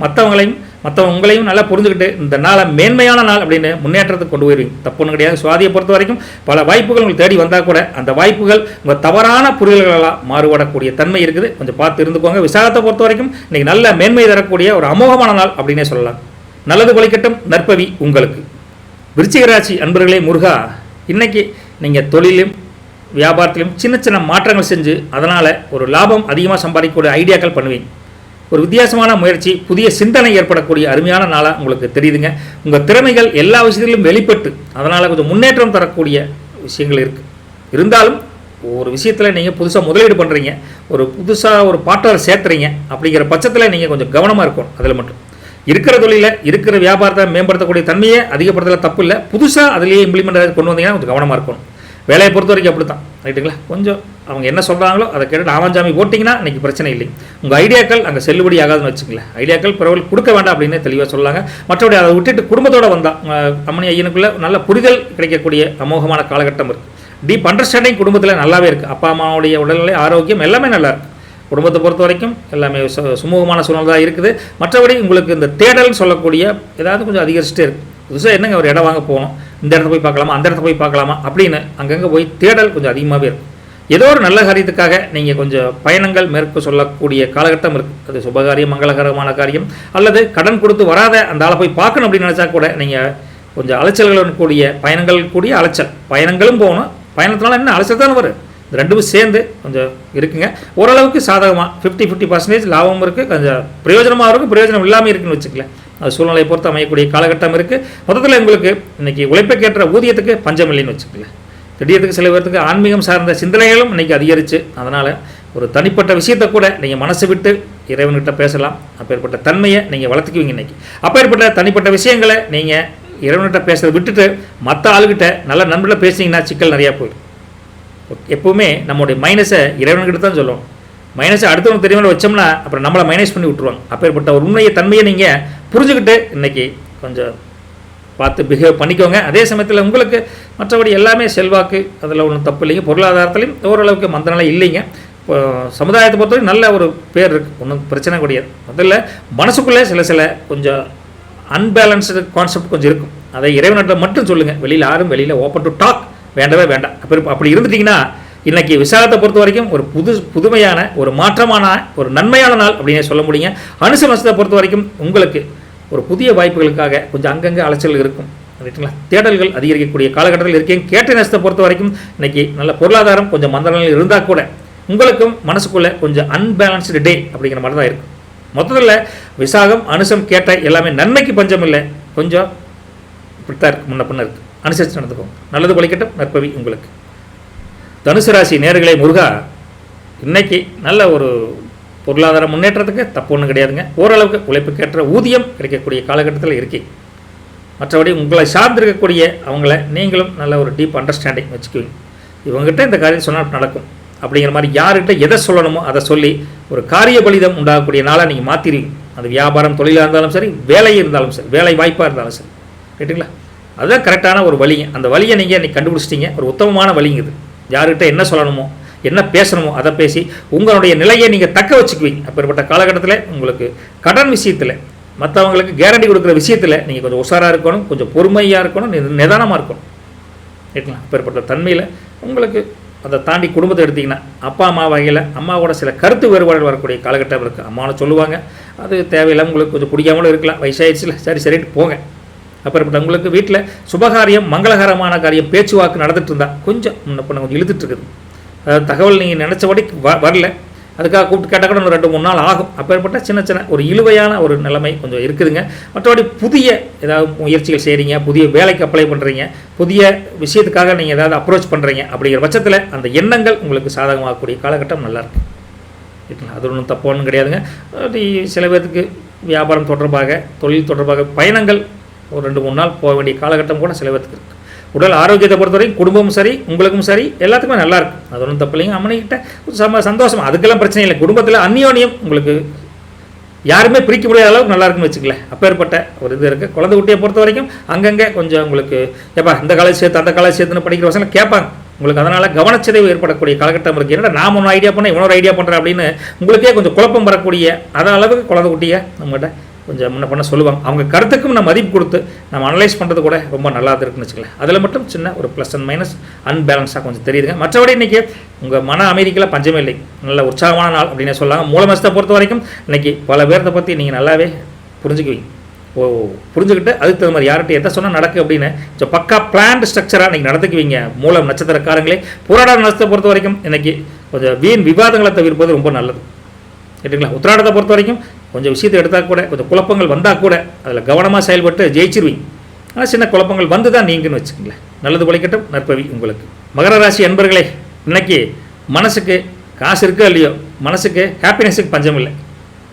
மற்றவங்களையும் நல்லா புரிஞ்சுக்கிட்டு இந்த நாளை மேன்மையான நாள் அப்படின்னு முன்னேற்றத்துக்கு கொண்டு போயிருவீங்க, தப்பு ஒன்றும் கிடையாது. சுவாதியை பொறுத்த வரைக்கும் பல வாய்ப்புகள் உங்களுக்கு தேடி வந்தால் கூட அந்த வாய்ப்புகள் உங்கள் தவறான புரிதல்களால் மாறுபடக்கூடிய தன்மை இருக்குது, கொஞ்சம் பார்த்து இருந்துக்கோங்க. விசாகத்தை பொறுத்த வரைக்கும் இன்றைக்கி நல்ல மேன்மை தரக்கூடிய ஒரு அமோகமான நாள் அப்படின்னே சொல்லலாம். நல்லது பலிக்கட்டும், நற்பவி உங்களுக்கு. விருச்சிக ராசி அன்பர்களே, முருகா இன்னைக்கு நீங்கள் தொழிலும் வியாபாரத்திலும் சின்ன சின்ன மாற்றங்கள் செஞ்சு அதனால் ஒரு லாபம் அதிகமாக சம்பாதிக்கக்கூடிய ஐடியாக்கள் பண்ணுவீங்க. ஒரு வித்தியாசமான முயற்சி, புதிய சிந்தனை ஏற்படக்கூடிய அருமையான நாளாக உங்களுக்கு தெரியுதுங்க. உங்கள் திறமைகள் எல்லா விஷயத்திலும் வெளிப்பட்டு அதனால் கொஞ்சம் முன்னேற்றம் தரக்கூடிய விஷயங்கள் இருக்குது. இருந்தாலும் ஒரு விஷயத்தில் நீங்கள் புதுசாக முதலீடு பண்ணுறீங்க, புதுசாக ஒரு பார்ட்னர் சேர்த்துறீங்க அப்படிங்கிற பட்சத்தில் நீங்கள் கொஞ்சம் கவனமாக இருக்கணும். அதில் மட்டும் இருக்கிற தொழிலில் இருக்கிற வியாபாரத்தை மேம்படுத்தக்கூடிய தன்மையை அதிகப்படுத்தல தப்பு இல்லை, புதுசாக அதிலேயே இம்ப்ளிமெண்ட் கொண்டு வந்தீங்கன்னா கொஞ்சம் கவனமாக இருக்கணும். வேலையை பொறுத்த வரைக்கும் அப்படி தான், ரைட்டுங்களா? கொஞ்சம் அவங்க என்ன சொல்கிறாங்களோ அதை கேட்டு ஆவாஞ்சாமி போட்டிங்கன்னா இன்றைக்கி பிரச்சனை இல்லை. உங்கள் ஐடியாக்கள் அங்கே செல்லுபடி ஆகாதுன்னு வச்சுங்களேன். ஐடியாக்கள் பிறகு கொடுக்க வேண்டாம் அப்படின்னு தெளிவாக சொல்லாங்க. மற்றபடி அதை விட்டுட்டு குடும்பத்தோடு வந்தால் அம்மனி ஐயனுக்குள்ளே நல்ல புரிதல் கிடைக்கக்கூடிய அமோகமான காலகட்டம் இருக்குது. டீப் அண்டர்ஸ்டாண்டிங் குடும்பத்தில் நல்லாவே இருக்குது. அப்பா அம்மாவுடைய உடல்நிலை, ஆரோக்கியம் எல்லாமே நல்லா இருக்குது. குடும்பத்தை பொறுத்த வரைக்கும் எல்லாமே சுமூகமான சூழ்நிலை தான் இருக்குது. மற்றபடி உங்களுக்கு இந்த தேடல்னு சொல்லக்கூடிய ஏதாவது கொஞ்சம் அதிகரிச்சுட்டே இருக்குது. புதுசாக என்னங்க ஒரு இடம் வாங்க போகணும், இந்த இடத்த போய் பார்க்கலாமா, அந்த இடத்த போய் பார்க்கலாமா அப்படின்னு அங்கங்கே போய் தேடல் கொஞ்சம் அதிகமாகவே இருக்கும். ஏதோ ஒரு நல்ல காரியத்துக்காக நீங்கள் கொஞ்சம் பயணங்கள் மேற்கு சொல்லக்கூடிய காலகட்டம் இருக்குது. அது சுபகாரியம், மங்களகரமான காரியம், அல்லது கடன் கொடுத்து வராத அந்த ஆளை போய் பார்க்கணும் அப்படின்னு நினச்சா கூட நீங்கள் கொஞ்சம் அலைச்சல்களுடன் கூடிய பயணங்கள் கூடிய அலைச்சல், பயணங்களும் போகணும், பயணத்தினால என்ன அலைச்சல் தானே வரும், இது ரெண்டுமே சேர்ந்து கொஞ்சம் இருக்குங்க. ஓரளவுக்கு சாதகமாக 50% லாபமும் இருக்குது, கொஞ்சம் பிரயோஜனமாக இருக்கும், பிரயோஜனம் இல்லாமல் இருக்குன்னு வச்சுக்கல. அது சூழ்நிலையை பொறுத்து அமையக்கூடிய காலகட்டம் இருக்குது. மொத்தத்தில் உங்களுக்கு இன்றைக்கி உழைப்புக்கேற்ற ஊதியத்துக்கு பஞ்சம் இல்லைன்னு வச்சுக்கல. திடீர்த்துக்கு சில பேருக்கு ஆன்மீகம் சார்ந்த சிந்தனைகளும் இன்றைக்கி அதிகரித்து அதனால் ஒரு தனிப்பட்ட விஷயத்தை கூட நீங்கள் மனசு விட்டு இறைவன்கிட்ட பேசலாம். அப்பேற்பட்ட தன்மையை நீங்கள் வளர்த்துக்குவீங்க இன்றைக்கி. அப்பேற்பட்ட தனிப்பட்ட விஷயங்களை நீங்கள் இறைவன்கிட்ட பேசுகிறத விட்டுட்டு மற்ற ஆளுகிட்ட நல்ல நண்பர்கிட்ட பேசிங்கன்னா சிக்கல் நிறையா போயிடும். எப்போவுமே நம்மளுடைய மைனஸை இறைவன்கிட்ட தான் சொல்லணும். மைனஸை அடுத்தவங்க தெரியாமல் வச்சோம்னா அப்புறம் நம்மளை மைனஸ் பண்ணி விட்டுருவாங்க. அப்பேற்பட்ட ஒரு உண்மையை தன்மையை நீங்கள் புரிஞ்சுக்கிட்டு இன்றைக்கி கொஞ்சம் பார்த்து பிஹேவ் பண்ணிக்கோங்க. அதே சமயத்தில் உங்களுக்கு மற்றபடி எல்லாமே செல்வாக்கு, அதில் ஒன்றும் தப்பு இல்லைங்க. பொருளாதாரத்துலையும் ஓரளவுக்கு மந்தநிலை இல்லைங்க. இப்போ சமுதாயத்தை பொறுத்தவரைக்கும் நல்ல ஒரு பேர் இருக்குது, ஒன்றும் பிரச்சனை கிடையாது. முதல்ல மனசுக்குள்ளே சில கொஞ்சம் அன்பேலன்ஸ்டு கான்செப்ட் கொஞ்சம் இருக்கும். அதை இறைவனிட்ட மட்டும் சொல்லுங்கள். வெளியில் யாரும் வெளியில் ஓப்பன் டு டாக் வேண்டவே வேண்டாம். அப்படி இருந்துட்டிங்கன்னா இன்றைக்கி விசாகத்தை பொறுத்த வரைக்கும் ஒரு புதுமையான ஒரு மாற்றமான ஒரு நன்மையான நாள் அப்படின்னே சொல்ல முடியுங்க. அனுச நட்சத்திரத்தை பொறுத்த வரைக்கும் உங்களுக்கு ஒரு புதிய வாய்ப்புகளுக்காக கொஞ்சம் அங்கங்கே அலைச்சல் இருக்கும், ரைட்டுங்களா? தேடல்கள் அதிகரிக்கக்கூடிய காலகட்டத்தில் இருக்கீங்க. கேட்ட நட்சத்திரத்தை பொறுத்த வரைக்கும் இன்றைக்கி நல்ல பொருளாதாரம் கொஞ்சம் மந்தநிலையில் இருந்தால் கூட உங்களுக்கும் மனசுக்குள்ளே கொஞ்சம் அன்பேலன்ஸ்டு டே அப்படிங்கிற மாதிரி தான் இருக்கும். மொத்தத்தில் விசாகம், அனுசம், கேட்ட எல்லாமே நன்மைக்கு பஞ்சம் இல்லை, கொஞ்சம் இப்படித்தான் இருக்குது, முன்ன பின்ன இருக்குது. அனுசரித்து நடந்துக்கும். நல்லது பலிக்கட்டும், நற்பவி உங்களுக்கு. தனுசு ராசி நேயர்களே, முருகா இன்றைக்கி நல்ல ஒரு பொருளாதார முன்னேற்றத்துக்கு தப்பு ஒன்றும் கிடையாதுங்க. ஓரளவுக்கு உழைப்புக்கேற்ற ஊதியம் கிடைக்கக்கூடிய காலகட்டத்தில் இருக்கீங்க. மற்றபடி உங்களை சார்ந்திருக்கக்கூடிய அவங்கள நீங்களும் நல்ல ஒரு டீப் அண்டர்ஸ்டாண்டிங் வச்சுக்குவீங்க. இவங்ககிட்ட இந்த காரியம் சொன்னால் நடக்கும் அப்படிங்கிற மாதிரி யார்கிட்ட எதை சொல்லணுமோ அதை சொல்லி ஒரு காரிய பலிதம் உண்டாகக்கூடிய நாளாக நீங்கள் மாற்றிடுவீங்க. அது வியாபாரம் தொழிலாக இருந்தாலும் சரி, வேலை இருந்தாலும் சரி, வேலை வாய்ப்பாக இருந்தாலும் சரி, ரைட்டுங்களா? அதுதான் கரெக்டான ஒரு வழிங்க. அந்த வழியை நீங்கள் இன்றைக்கி கண்டுபிடிச்சிட்டிங்க. ஒரு உத்தமமான வழிங்குது. யார்கிட்ட என்ன சொல்லணுமோ என்ன பேசணுமோ அதை பேசி உங்களுடைய நிலையை நீங்கள் தக்க வச்சுக்குவீங்க. அப்படிப்பட்ட காலகட்டத்தில் உங்களுக்கு கடன் விஷயத்தில் மற்றவங்களுக்கு கேரண்டி கொடுக்குற விஷயத்தில் நீங்கள் கொஞ்சம் உஷாராக இருக்கணும், கொஞ்சம் பொறுமையாக இருக்கணும், நிதானமாக இருக்கணும், ரைட்டுங்களா? அப்படிப்பட்ட தன்மையில் உங்களுக்கு அதை தாண்டி குடும்பத்தை எடுத்திங்கன்னா அப்பா அம்மா வகையில் அம்மாவோட சில கருத்து வேறுபாடுகள் வரக்கூடிய காலகட்டம் இருக்குது. அம்மாவை சொல்லுவாங்க, அது தேவையில்லை, உங்களுக்கு கொஞ்சம் பிடிக்காமலும் இருக்கலாம், வயசாகிடுச்சுல, சரின்ட்டு போங்க. அப்படிப்பட்ட உங்களுக்கு வீட்டில் சுபகாரியம் மங்களகரமான காரியம் பேச்சுவாக்கு நடந்துட்டு இருந்தால் கொஞ்சம் முன்ன கொஞ்சம் இழுத்துட்டு இருக்குது. அதாவது தகவல் நீங்கள் நினச்சபடி வரல, அதுக்காக கூப்பிட்டு கேட்டால் கூட 2-3 நாள் ஆகும். அப்பேற்பட்ட சின்ன ஒரு இழுவையான ஒரு நிலைமை கொஞ்சம் இருக்குதுங்க. மற்றபடி புதிய ஏதாவது முயற்சிகள் செய்கிறீங்க, புதிய வேலைக்கு அப்ளை பண்ணுறீங்க, புதிய விஷயத்துக்காக நீங்கள் ஏதாவது அப்ரோச் பண்ணுறீங்க அப்படிங்கிற பட்சத்தில் அந்த எண்ணங்கள் உங்களுக்கு சாதகமாகக்கூடிய காலகட்டம் நல்லாயிருக்கு. அது ஒன்றும் தப்பு ஒன்றும் கிடையாதுங்க. சில பேருக்கு வியாபாரம் தொடர்பாக தொழில் தொடர்பாக பயணங்கள் ஒரு 2-3 நாள் போக வேண்டிய காலகட்டம் கூட சில பேருக்கு இருக்குது. உடல் ஆரோக்கியத்தை பொறுத்தவரைக்கும் குடும்பமும் சரி, உங்களுக்கும் சரி, எல்லாத்துக்குமே நல்லாயிருக்கும். அது ஒன்றும் தப்பு இல்லைங்க. அம்மனிக்கிட்ட சந்தோஷம், அதுக்கெல்லாம் பிரச்சனை இல்லை. குடும்பத்தில் அந்யோன்யம் உங்களுக்கு யாருமே பிரிக்க முடியாத அளவுக்கு நல்லா இருக்குன்னு வச்சுக்கல. அப்பேற்பட்ட ஒரு இது இருக்குது. குழந்தை குட்டியை பொறுத்த வரைக்கும் அங்கங்கே கொஞ்சம் உங்களுக்கு எப்பா இந்த காலேஜ் சேர்த்து அந்த காலேஜ் சேர்த்துன்னு படிக்கிற பசங்க கேட்பாங்க. உங்களுக்கு அதனால் கவனச்சிதைவு ஏற்படக்கூடிய காலகட்டம் இருக்குது. என்னடா நான் ஒன்று ஐடியா பண்ணேன், இவனொரு ஐடியா பண்ணுறேன் அப்படின்னு உங்களுக்கே கொஞ்சம் குழப்பம் வரக்கூடிய அத அளவுக்கு குழந்தை குட்டியை நம்மகிட்ட கொஞ்சம் முன்ன பண்ண சொல்லுவாங்க. அவங்க கருத்துக்கும் நம்ம மதிப்பு கொடுத்து நம்ம அனலைஸ் பண்ணுறது கூட ரொம்ப நல்லா இருக்குன்னு வச்சுக்கலாம். அதில் மட்டும் சின்ன ஒரு ப்ளஸ் அண்ட் மைனஸ் அன்பேலன்ஸாக கொஞ்சம் தெரியுதுங்க. மற்றபடி இன்றைக்கி உங்கள் மன அமைதிக்கெல்லாம் பஞ்சமே இல்லை. நல்ல உற்சாகமான நாள் அப்படின்னு சொல்லலாம். மூலமசத்தை பொறுத்த வரைக்கும் இன்றைக்கி பல பேர்த்தை பற்றி நீங்கள் நல்லாவே புரிஞ்சுக்குவீங்க. புரிஞ்சுக்கிட்டு அதுக்கு தகுந்த மாதிரி யார்கிட்ட எதை சொன்னால் நடக்கு அப்படின்னு பக்கா பிளான்டு ஸ்ட்ரக்சராக நீங்கள் நடந்துக்குவீங்க. மூலம் நட்சத்திரக்காரங்களே போராட நட்சத்திரத்தை பொறுத்த வரைக்கும் இன்றைக்கி கொஞ்சம் வீண் விவாதங்களை தவிர்ப்பது ரொம்ப நல்லது, கேட்டுங்களா? உத்திராடத்தை பொறுத்த வரைக்கும் கொஞ்சம் விஷயத்தை எடுத்தால் கூட கொஞ்சம் குழப்பங்கள் வந்தால் கூட அதில் கவனமாக செயல்பட்டு ஜெயிச்சிருவீங்க. ஆனால் சின்ன குழப்பங்கள் வந்து தான் நீங்கன்னு வச்சுக்கங்களேன். நல்லது உழைக்கட்டும், நற்பவி உங்களுக்கு. மகர ராசி அன்பர்களே, இன்றைக்கி மனசுக்கு காசு இருக்கோ இல்லையோ, மனசுக்கு ஹாப்பினஸுக்கு பஞ்சம் இல்லை.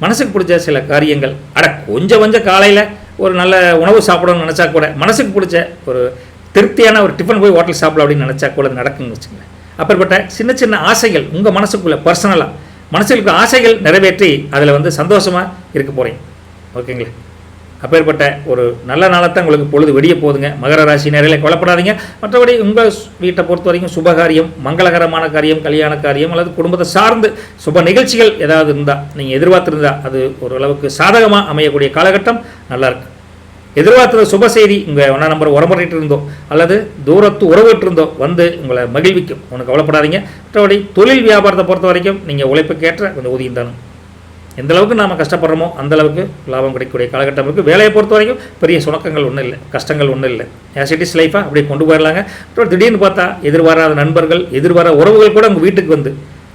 மனசுக்கு பிடிச்ச சில காரியங்கள் கொஞ்சம் காலையில் ஒரு நல்ல உணவு சாப்பிடணும்னு நினச்சா கூட, மனசுக்கு பிடிச்ச ஒரு திருப்தியான ஒரு டிஃபன் போய் ஹோட்டல் சாப்பிடலாம் அப்படின்னு நினச்சா கூட நடக்குன்னு வச்சுக்கங்களேன். அப்படிப்பட்ட சின்ன ஆசைகள் உங்கள் மனசுக்குள்ளே பர்சனலாக மனசில் இருக்கிற ஆசைகள் நிறைவேற்றி அதில் சந்தோஷமாக இருக்க போகிறீங்க, ஓகேங்களா? அப்பேற்பட்ட ஒரு நல்ல நாளத்தான் உங்களுக்கு பொழுது வெடிய போகுதுங்க. மகர ராசி நேரில் கொல்லப்படாதீங்க. மற்றபடி உங்கள் வீட்டை பொறுத்த வரைக்கும் சுபகாரியம், மங்களகரமான காரியம், கல்யாண காரியம் அல்லது குடும்பத்தை சார்ந்து சுப நிகழ்ச்சிகள் ஏதாவது இருந்தால் நீங்கள் எதிர்பார்த்துருந்தால் அது ஓரளவுக்கு சாதகமாக அமையக்கூடிய காலகட்டம் நல்லாயிருக்கு. எதிர்பார்த்தது சுப செய்தி உங்கள் 1 நம்பர் உரமுறைட்டு இருந்தோ அல்லது தூரத்து உறவுட்டு இருந்தோ உங்களை மகிழ்விக்கும். ஒன்று கவலைப்படாதீங்க. மற்றபடி தொழில் வியாபாரத்தை பொறுத்த வரைக்கும் நீங்கள் உழைப்புக்கேற்ற கொஞ்சம் ஊதியம் தானும். எந்த அளவுக்கு நாம் கஷ்டப்படுறோமோ அந்தளவுக்கு லாபம் கிடைக்கக்கூடிய காலகட்டம் இருக்குது. வேலையை பொறுத்த வரைக்கும் பெரிய சுணக்கங்கள் ஒன்றும் இல்லை, கஷ்டங்கள் ஒன்றும் இல்லை. ஆஸ் இட் இஸ் லைஃபாக அப்படியே கொண்டு போயிடலாங்க. அப்புறம் திடீர்னு பார்த்தா எதிர்பாராத நண்பர்கள், எதிர்பாராத உறவுகள் கூட உங்கள் வீட்டுக்கு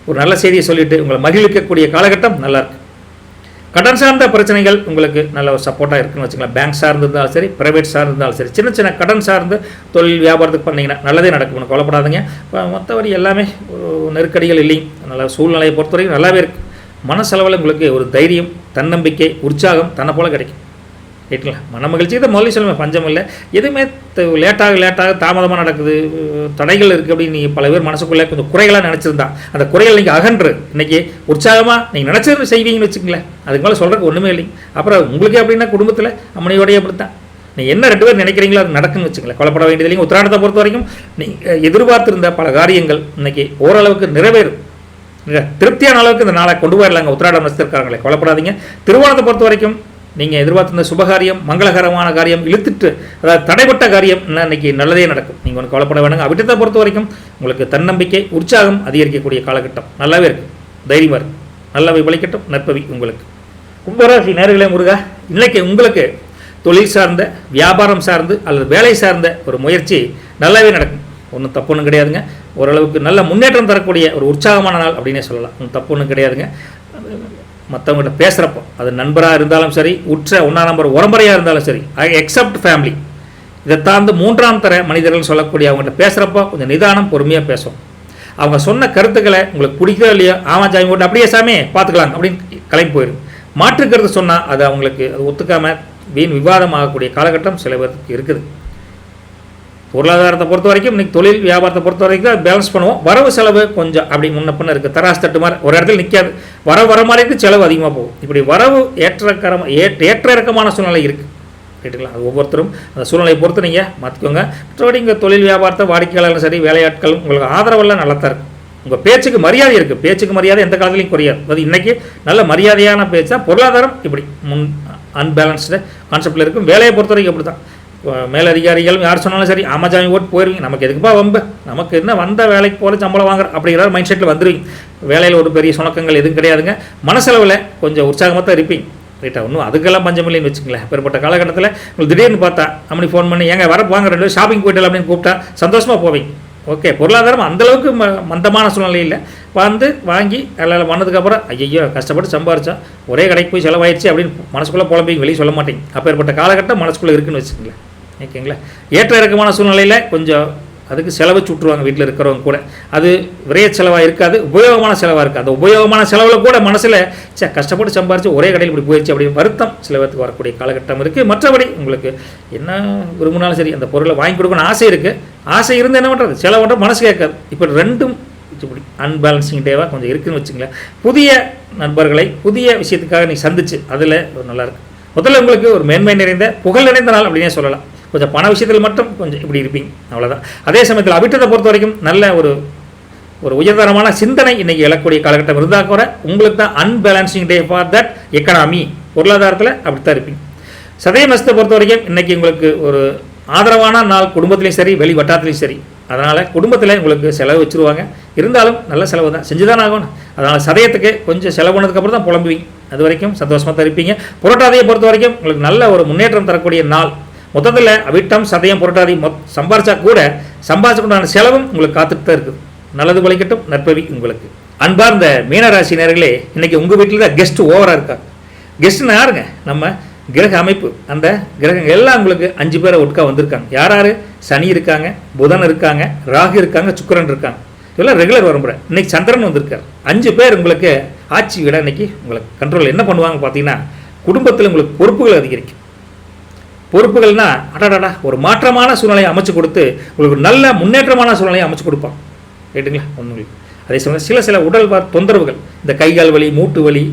ஒரு நல்ல செய்தியை சொல்லிவிட்டு உங்களை மகிழ்விக்கக்கூடிய காலகட்டம் நல்லாயிருக்கு. கடன் சார்ந்த பிரச்சனைகள் உங்களுக்கு நல்ல ஒரு சப்போர்ட்டாக இருக்குன்னு வச்சுக்கலாம். பேங்க் சார்ந்து இருந்தாலும் சரி, ப்ரைவேட் சார்ந்து இருந்தாலும் சரி, சின்ன கடன் சார்ந்து தொழில் வியாபாரத்துக்கு பண்ணிங்கன்னா நல்லதே நடக்கும். ஒன்று கவலைப்படாதீங்க. மற்றபடி எல்லாமே ஒரு நெருக்கடிகள் இல்லைங்க. நல்ல சூழ்நிலையை பொறுத்த வரைக்கும் நல்லாவே இருக்குது. மனசளவில் உங்களுக்கு ஒரு தைரியம், தன்னம்பிக்கை, உற்சாகம் தன்னை போல் கிடைக்கும், ரைட்டுங்களா? மன மகிழ்ச்சி தான் முதல்ல சொல்லுவேன், பஞ்சம் இல்லை. எதுவுமே லேட்டாக தாமதமாக நடக்குது, தடைகள் இருக்குது அப்படின்னு நீங்கள் பல பேர் மனசுக்குள்ளே கொஞ்சம் குறைகளாக நினச்சிருந்தா அந்த குறைகள் நீங்கள் அகன்று இன்றைக்கி உற்சாகமாக நீங்கள் நினச்சது செய்வீங்கன்னு வச்சுங்களேன். அதுக்கு மேலே சொல்கிறதுக்கு ஒன்றுமே இல்லைங்க. அப்புறம் உங்களுக்கே அப்படின்னா குடும்பத்தில் அம்மனையோடையே அப்படித்தான். நீங்கள் என்ன 2 பேர் நினைக்கிறீங்களோ அது நடக்குன்னு வச்சுங்களேன். கொலைப்பட வேண்டியது இல்லைங்க. உத்திராடத்தை பொறுத்த வரைக்கும் நீங்கள் எதிர்பார்த்திருந்த பல காரியங்கள் இன்றைக்கி ஓரளவுக்கு நிறைவேறும். திருப்தியான அளவுக்கு இந்த நாளை கொண்டு போயிடலாங்க. உத்திராடம் நட்சத்திரக்காரங்களை கொலைப்படாதீங்க. திருவோணத்தை பொறுத்த வரைக்கும் நீங்கள் எதிர்பார்த்திருந்த சுபகாரியம், மங்களகரமான காரியம் இழுத்துட்டு, அதாவது தடைப்பட்ட காரியம் இன்னைக்கு நல்லதே நடக்கும். நீங்கள் ஒன்று கவலைப்பட வேணுங்க. அவிட்டத்தை பொறுத்த வரைக்கும் உங்களுக்கு தன்னம்பிக்கை, உற்சாகம் அதிகரிக்கக்கூடிய காலகட்டம் நல்லாவே இருக்குது. தைரியமாக இருக்குது. நல்லாவே விளைக்கட்டும், நற்பவி உங்களுக்கு. கும்பராசி நேர்களே முருகா, இன்றைக்கி உங்களுக்கு தொழில் சார்ந்த, வியாபாரம் சார்ந்து அல்லது வேலை சார்ந்த ஒரு முயற்சி நல்லாவே நடக்கும். ஒன்றும் தப்பு ஒன்றும் கிடையாதுங்க. ஓரளவுக்கு நல்ல முன்னேற்றம் தரக்கூடிய ஒரு உற்சாகமான நாள் அப்படின்னே சொல்லலாம். ஒன்றும் தப்பு ஒன்றும் கிடையாதுங்க. மற்றவங்ககிட்ட பேசுகிறப்போ அது நண்பராக இருந்தாலும் சரி, உற்ற 1 நம்பர் உரம்பரையாக இருந்தாலும் சரி, எக்ஸப்ட் ஃபேமிலி, இதை தாழ்ந்து 3ஆம் தர மனிதர்கள் சொல்லக்கூடிய அவங்ககிட்ட பேசுகிறப்போ கொஞ்சம் நிதானம், பொறுமையாக பேசும். அவங்க சொன்ன கருத்துக்களை உங்களுக்கு பிடிக்கோ இல்லையோ ஆமா ஜாமி போட்டு அப்படியே சாமி பார்த்துக்கலாம் அப்படின்னு கிளம்பி போயிடும். மாற்று கருத்து சொன்னால் அது அவங்களுக்கு அது ஒத்துக்காமல் வீண் விவாதம் ஆகக்கூடிய காலகட்டம் சில பேருக்கு இருக்குது. பொருளாதாரத்தை பொறுத்த வரைக்கும் இன்றைக்கி தொழில் வியாபாரத்தை பொறுத்த வரைக்கும் தான் பேலன்ஸ் பண்ணுவோம். வரவு செலவு கொஞ்சம் அப்படி முன்ன பின்ன இருக்குது. தராசு தட்டு மாதிரி ஒரு இடத்துல நிற்காது. வர மாதிரி இருக்குது, செலவு அதிகமாக போகும். இப்படி வரவு ஏற்ற இறக்கமான சூழ்நிலை இருக்குது. கேட்டுக்கலாம். அது ஒவ்வொருத்தரும் அந்த சூழ்நிலையை பொறுத்து நீங்கள் மாற்றிக்கோங்க. மற்றபடி இங்கே தொழில் வியாபாரத்தை வாடிக்கையாளர்களும் சரி வேலையாட்களும் உங்களுக்கு ஆதரவெல்லாம் நல்லா தான் இருக்கும். உங்கள் பேச்சுக்கு மரியாதை இருக்குது. பேச்சுக்கு மரியாதை எந்த காலத்துலையும் குறையாது. அது இன்றைக்கி நல்ல மரியாதையான பேச்சு தான். பொருளாதாரம் இப்படி அன்பேலன்ஸ்டு கான்செப்டில் இருக்கும். வேலையை பொறுத்த வரைக்கும் அப்படி தான். மேலதிகாரிகளும் யார் சொன்னாலும் சரி ஆமாஜாமி ஓட்டு போயிடுவீங்க. நமக்கு எதுக்குப்பா வம்பு, நமக்கு என்ன வந்த வேலைக்கு போகிற சம்பளம் வாங்குற அப்படிங்கிற மைண்ட் செட்டில் வந்துடுவீங்க. வேலையில் ஒரு பெரிய சுணக்கங்கள் எதுவும் கிடையாதுங்க. மனசளவில் கொஞ்சம் உற்சாகமாக தான் இருப்பீங்க. ரைட்டா? ஒன்றும் அதுக்கெல்லாம் பஞ்சம் இல்லைன்னு வச்சுங்களேன். பெறப்பட்ட காலகட்டத்தில் உங்களுக்கு திடீர்னு பார்த்தா அப்படி ஃபோன் பண்ணி ஏங்க வர வாங்க 2 ஷாப்பிங் போய்ட்டு அப்படின்னு கூப்பிட்டா சந்தோஷமாக போவீங்க. ஓகே, பொருளாதாரம் அந்தளவுக்கு மந்தமான சூழ்நிலையில் வந்து வாங்கி எல்லாம் பண்ணதுக்கப்புறம் ஐயோ கஷ்டப்பட்டு சம்பாரிச்சா ஒரே கடைக்கு போய் செலவாயிடுச்சு அப்படின்னு மனசுக்குள்ளே புலம்பி வெளியே சொல்ல மாட்டேங்க. அப்பேற்பட்ட காலகட்டம் மனசுக்குள்ளே இருக்குன்னு வச்சுக்கங்களேன். ஓகேங்களா? ஏற்ற இறக்கமான சூழ்நிலையில் கொஞ்சம் அதுக்கு செலவு சுட்டுருவாங்க வீட்டில் இருக்கிறவங்க கூட. அது விரைய செலவாக இருக்காது, உபயோகமான செலவாக இருக்குது. அந்த உபயோகமான செலவில் கூட மனசில் கஷ்டப்பட்டு சம்பாரித்து ஒரே கடையில் இப்படி போயிடுச்சு அப்படின்னு வருத்தம் சில பேருக்கு வரக்கூடிய காலகட்டம் இருக்குது. மற்றபடி உங்களுக்கு என்ன விரும்பினாலும் சரி அந்த பொருளை வாங்கி கொடுக்கணும்னு ஆசை இருக்குது. ஆசை இருந்து என்ன பண்ணுறது, செலவு பண்ணுற மனசு கேட்காது. இப்போ ரெண்டும் இப்படி அன்பேலன்சிங் டேவாக கொஞ்சம் இருக்குதுன்னு வச்சுங்களேன். புதிய நண்பர்களை புதிய விஷயத்துக்காக நீ சந்திச்சு அதில் ஒரு நல்லாயிருக்கு. முதல்ல உங்களுக்கு ஒரு மேன்மை நிறைந்த புகழ் நிறைந்த நாள் அப்படின்னே சொல்லலாம். கொஞ்சம் பண விஷயத்தில் மட்டும் கொஞ்சம் இப்படி இருப்பீங்க, அவ்வளோதான். அதே சமயத்தில் அவிட்டத்தை பொறுத்த வரைக்கும் நல்ல ஒரு உயர்தரமான சிந்தனை இன்றைக்கி எழக்கூடிய காலகட்டம் இருந்தால் கூட உங்களுக்கு தான் அன்பேலன்சிங் டே ஃபார் தட் எக்கனாமி. பொருளாதாரத்தில் அப்படித்தான் இருப்பீங்க. சதய நஷ்டத்தை பொறுத்த வரைக்கும் இன்றைக்கி உங்களுக்கு ஒரு ஆதரவான நாள், குடும்பத்துலேயும் சரி வெளி வட்டாரத்துலேயும் சரி. அதனால் குடும்பத்தில் உங்களுக்கு செலவு வச்சுருவாங்க. இருந்தாலும் நல்ல செலவு தான், செஞ்சு தான் ஆகணும். அதனால் சதயத்துக்கு கொஞ்சம் செலவு பண்ணதுக்கப்புறம் தான் புலம்புவீங்க. அது வரைக்கும் சந்தோஷமாக தான் இருப்பீங்க. புரட்டாதியை பொறுத்த வரைக்கும் உங்களுக்கு நல்ல ஒரு முன்னேற்றம் தரக்கூடிய நாள். மொத்தத்தில் அவிட்டம் சதயம் புரட்டாதி சம்பாரிச்சா கூட சம்பாதிச்சுக்கொண்டான செலவும் உங்களுக்கு காத்துட்டு தான் இருக்குது. நல்லது பலிக்கட்டும், நற்பவி உங்களுக்கு. அன்பார்ந்த மீனராசி நேயர்களே, இன்றைக்கி உங்கள் வீட்டில் தான் கெஸ்ட் ஓவராக இருக்கா. கெஸ்ட்னு யாருங்க? நம்ம கிரக அமைப்பு. அந்த கிரகங்கள் எல்லாம் உங்களுக்கு 5 பேரை ஒட்டுக்கா வந்திருக்காங்க. யார்? சனி இருக்காங்க, புதன் இருக்காங்க, ராகு இருக்காங்க, சுக்கிரன் இருக்காங்க. இதெல்லாம் ரெகுலர் வரும்புற. இன்றைக்கி சந்திரன் வந்திருக்கார். 5 பேர் உங்களுக்கு ஆட்சி விட இன்றைக்கி உங்களுக்கு கண்ட்ரோல் என்ன பண்ணுவாங்க பார்த்தீங்கன்னா, குடும்பத்தில் உங்களுக்கு பொறுப்புகள் அதிகரிக்கும். பொறுப்புகள்னா அடாடா ஒரு மாற்றமான சூழ்நிலையை அமைச்சு கொடுத்து உங்களுக்கு நல்ல முன்னேற்றமான சூழ்நிலையை அமைச்சு கொடுப்பாங்க. ரைட்டுங்களா? ஒன்றும். அதே சமயம் சில உடல் தொந்தரவுகள், இந்த கைகால் வலி, மூட்டு வலி,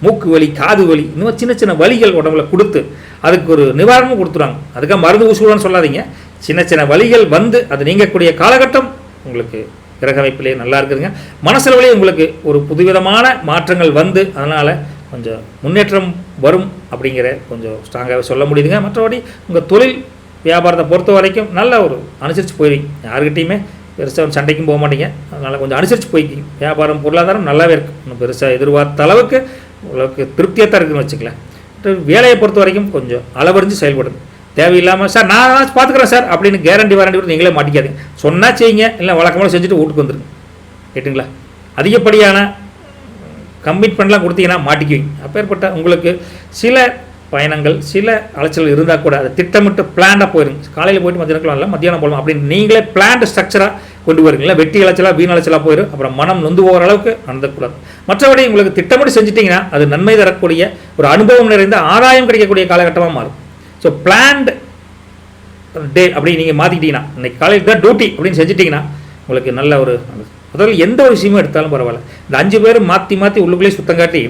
மூக்கு வலி, காது வலி, இன்னும் சின்ன சின்ன வலிகள் உடம்புல கொடுத்து அதுக்கு ஒரு நிவாரணமும் கொடுத்துருவாங்க. அதுக்காக மருந்து ஊசுவான்னு சொல்லாதீங்க. சின்ன வலிகள் வந்து அது நீங்கக்கூடிய காலகட்டம் உங்களுக்கு கிரக அமைப்பிலே நல்லா இருக்குதுங்க. மனசளவிலே உங்களுக்கு ஒரு புதுவிதமான மாற்றங்கள் வந்து அதனால் கொஞ்சம் முன்னேற்றம் வரும் அப்படிங்கிற கொஞ்சம் ஸ்ட்ராங்காகவே சொல்ல முடியுதுங்க. மற்றபடி உங்கள் தொழில் வியாபாரத்தை பொறுத்த வரைக்கும் நல்ல ஒரு அனுசரித்து போயிடுவீங்க. யாருக்கிட்டையுமே பெருசாக சண்டைக்கும் போக மாட்டீங்க. அதனால் கொஞ்சம் அனுசரித்து போய்க்கிங்க. வியாபாரம் பொருளாதாரம் நல்லாவே இருக்குது. இன்னும் பெருசாக எதிர்பார்த்த அளவுக்கு உங்களுக்கு திருப்தியாக தான் இருக்குதுன்னு வச்சுக்கலாம். வேலையை பொறுத்த வரைக்கும் கொஞ்சம் அளவறிஞ்சு செயல்படுது. தேவையில்லாமல் சார் நான் பார்த்துக்குறேன் சார் அப்படின்னு கேரண்டி வாரண்டி கூட நீங்களே மாட்டிக்காதீங்க. சொன்னால் செய்யுங்க, இல்லை வழக்கமாக செஞ்சுட்டு வீட்டுக்கு வந்துடுங்க. கேட்டுங்களா? அதிகப்படியான கமிட்மெண்ட்லாம் கொடுத்தீங்கன்னா மாட்டிக்குவீங்க. அப்பேற்பட்ட உங்களுக்கு சில பயணங்கள் சில அலைச்சல் இருந்தால் கூட அதை திட்டமிட்டு பிளான்டாக போயிருங்க. காலையில் போய்ட்டு மத்தியானம் இல்லை மத்தியானம் போகலாம் அப்படின்னு நீங்களே பிளான்டு ஸ்ட்ரக்சராக கொண்டு வருவீங்களா? வெட்டி அலைச்சலாக வீண் அலைச்சலாக போயிடும். அப்புறம் மனம் நொந்து போகிற அளவுக்கு நடந்துக்கூடாது. மற்றபடி உங்களுக்கு திட்டமிட்டு செஞ்சிட்டிங்கன்னா அது நன்மை தரக்கூடிய ஒரு அனுபவம் நிறைந்த ஆதாயம் கிடைக்கக்கூடிய காலகட்டமாக மாறும். ஸோ பிளான்டு டே அப்படி நீங்கள் மாற்றிக்கிட்டீங்கன்னா இன்றைக்கி காலையில் தான் டியூட்டி அப்படின்னு செஞ்சிட்டிங்கன்னா உங்களுக்கு நல்ல ஒரு முதல்ல எந்த ஒரு விஷயமும் எடுத்தாலும் பரவாயில்ல. இந்த 5 பேரும் மாற்றி உள்ளுக்குள்ளேயே சுத்தம் காட்டி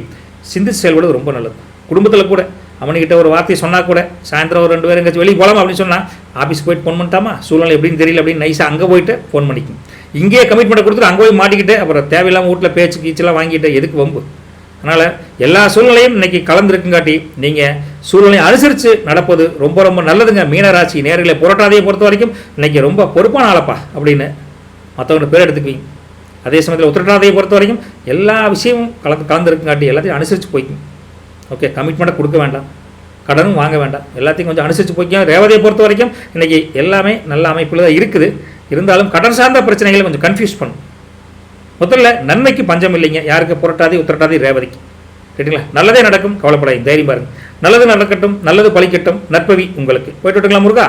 சிந்திச்சு செயல்படுவது ரொம்ப நல்லது. குடும்பத்தில் கூட அவனுக்கிட்ட ஒரு வார்த்தையை சொன்னால் கூட சாயந்தரம் ஒரு 2 பேரும் எங்கேயாச்சும் வெளியே போகலாமா அப்படின்னு சொன்னால் ஆஃபீஸ் போயிட்டு ஃபோன் பண்ணிட்டாமா சூழ்நிலை எப்படின்னு தெரியல அப்படின்னு நைஸாக அங்கே போயிட்டு ஃபோன் பண்ணிக்கும். இங்கேயே கமிட்மெண்ட்டை கொடுத்துட்டு அங்கே போய் மாட்டிக்கிட்டு அப்புறம் தேவையில்லாமல் வீட்டில் பேச்சு கீச்செல்லாம் வாங்கிட்டு எதுக்கு வம்பு. அதனால் எல்லா சூழ்நிலையும் இன்றைக்கி கலந்துருக்குங்காட்டி நீங்கள் சூழ்நிலையை அனுசரித்து நடப்பது ரொம்ப ரொம்ப நல்லதுங்க. மீனராசி நேர்களை புரட்டாதையை பொறுத்த வரைக்கும் இன்றைக்கி ரொம்ப பொறுப்பான ஆளப்பா அப்படின்னு மற்றவங்க பேர் எடுத்துக்குவீங்க. அதே சமயத்தில் உத்திரட்டாதையை பொறுத்த வரைக்கும் எல்லா விஷயமும் கலந்துருக்குங்காட்டி எல்லாத்தையும் அனுசரித்து போய்க்கும். ஓகே, கமிட்மெண்ட்டை கொடுக்க வேண்டாம், கடனும் வாங்க வேண்டாம், எல்லாத்தையும் கொஞ்சம் அனுசரித்து போய்க்கும். ரேவதியை பொறுத்த வரைக்கும் இன்றைக்கி எல்லாமே நல்ல அமைப்பில் தான் இருக்குது. இருந்தாலும் கடன் சார்ந்த பிரச்சனைகளை கொஞ்சம் கன்ஃபியூஸ் பண்ணும். முதல்ல நன்மைக்கு பஞ்சம் இல்லைங்க. யாருக்கு? புரட்டாதி உத்திரட்டாதி ரேவதிக்கு. கேட்டுங்களா? நல்லதே நடக்கும், கவலைப்படாதீங்க, தைரியம் பாருங்கள். நல்லது நடக்கட்டும், நல்லது பலிக்கட்டும், நற்பவி உங்களுக்கு. போயிட்டு விட்டுங்களா முருகா?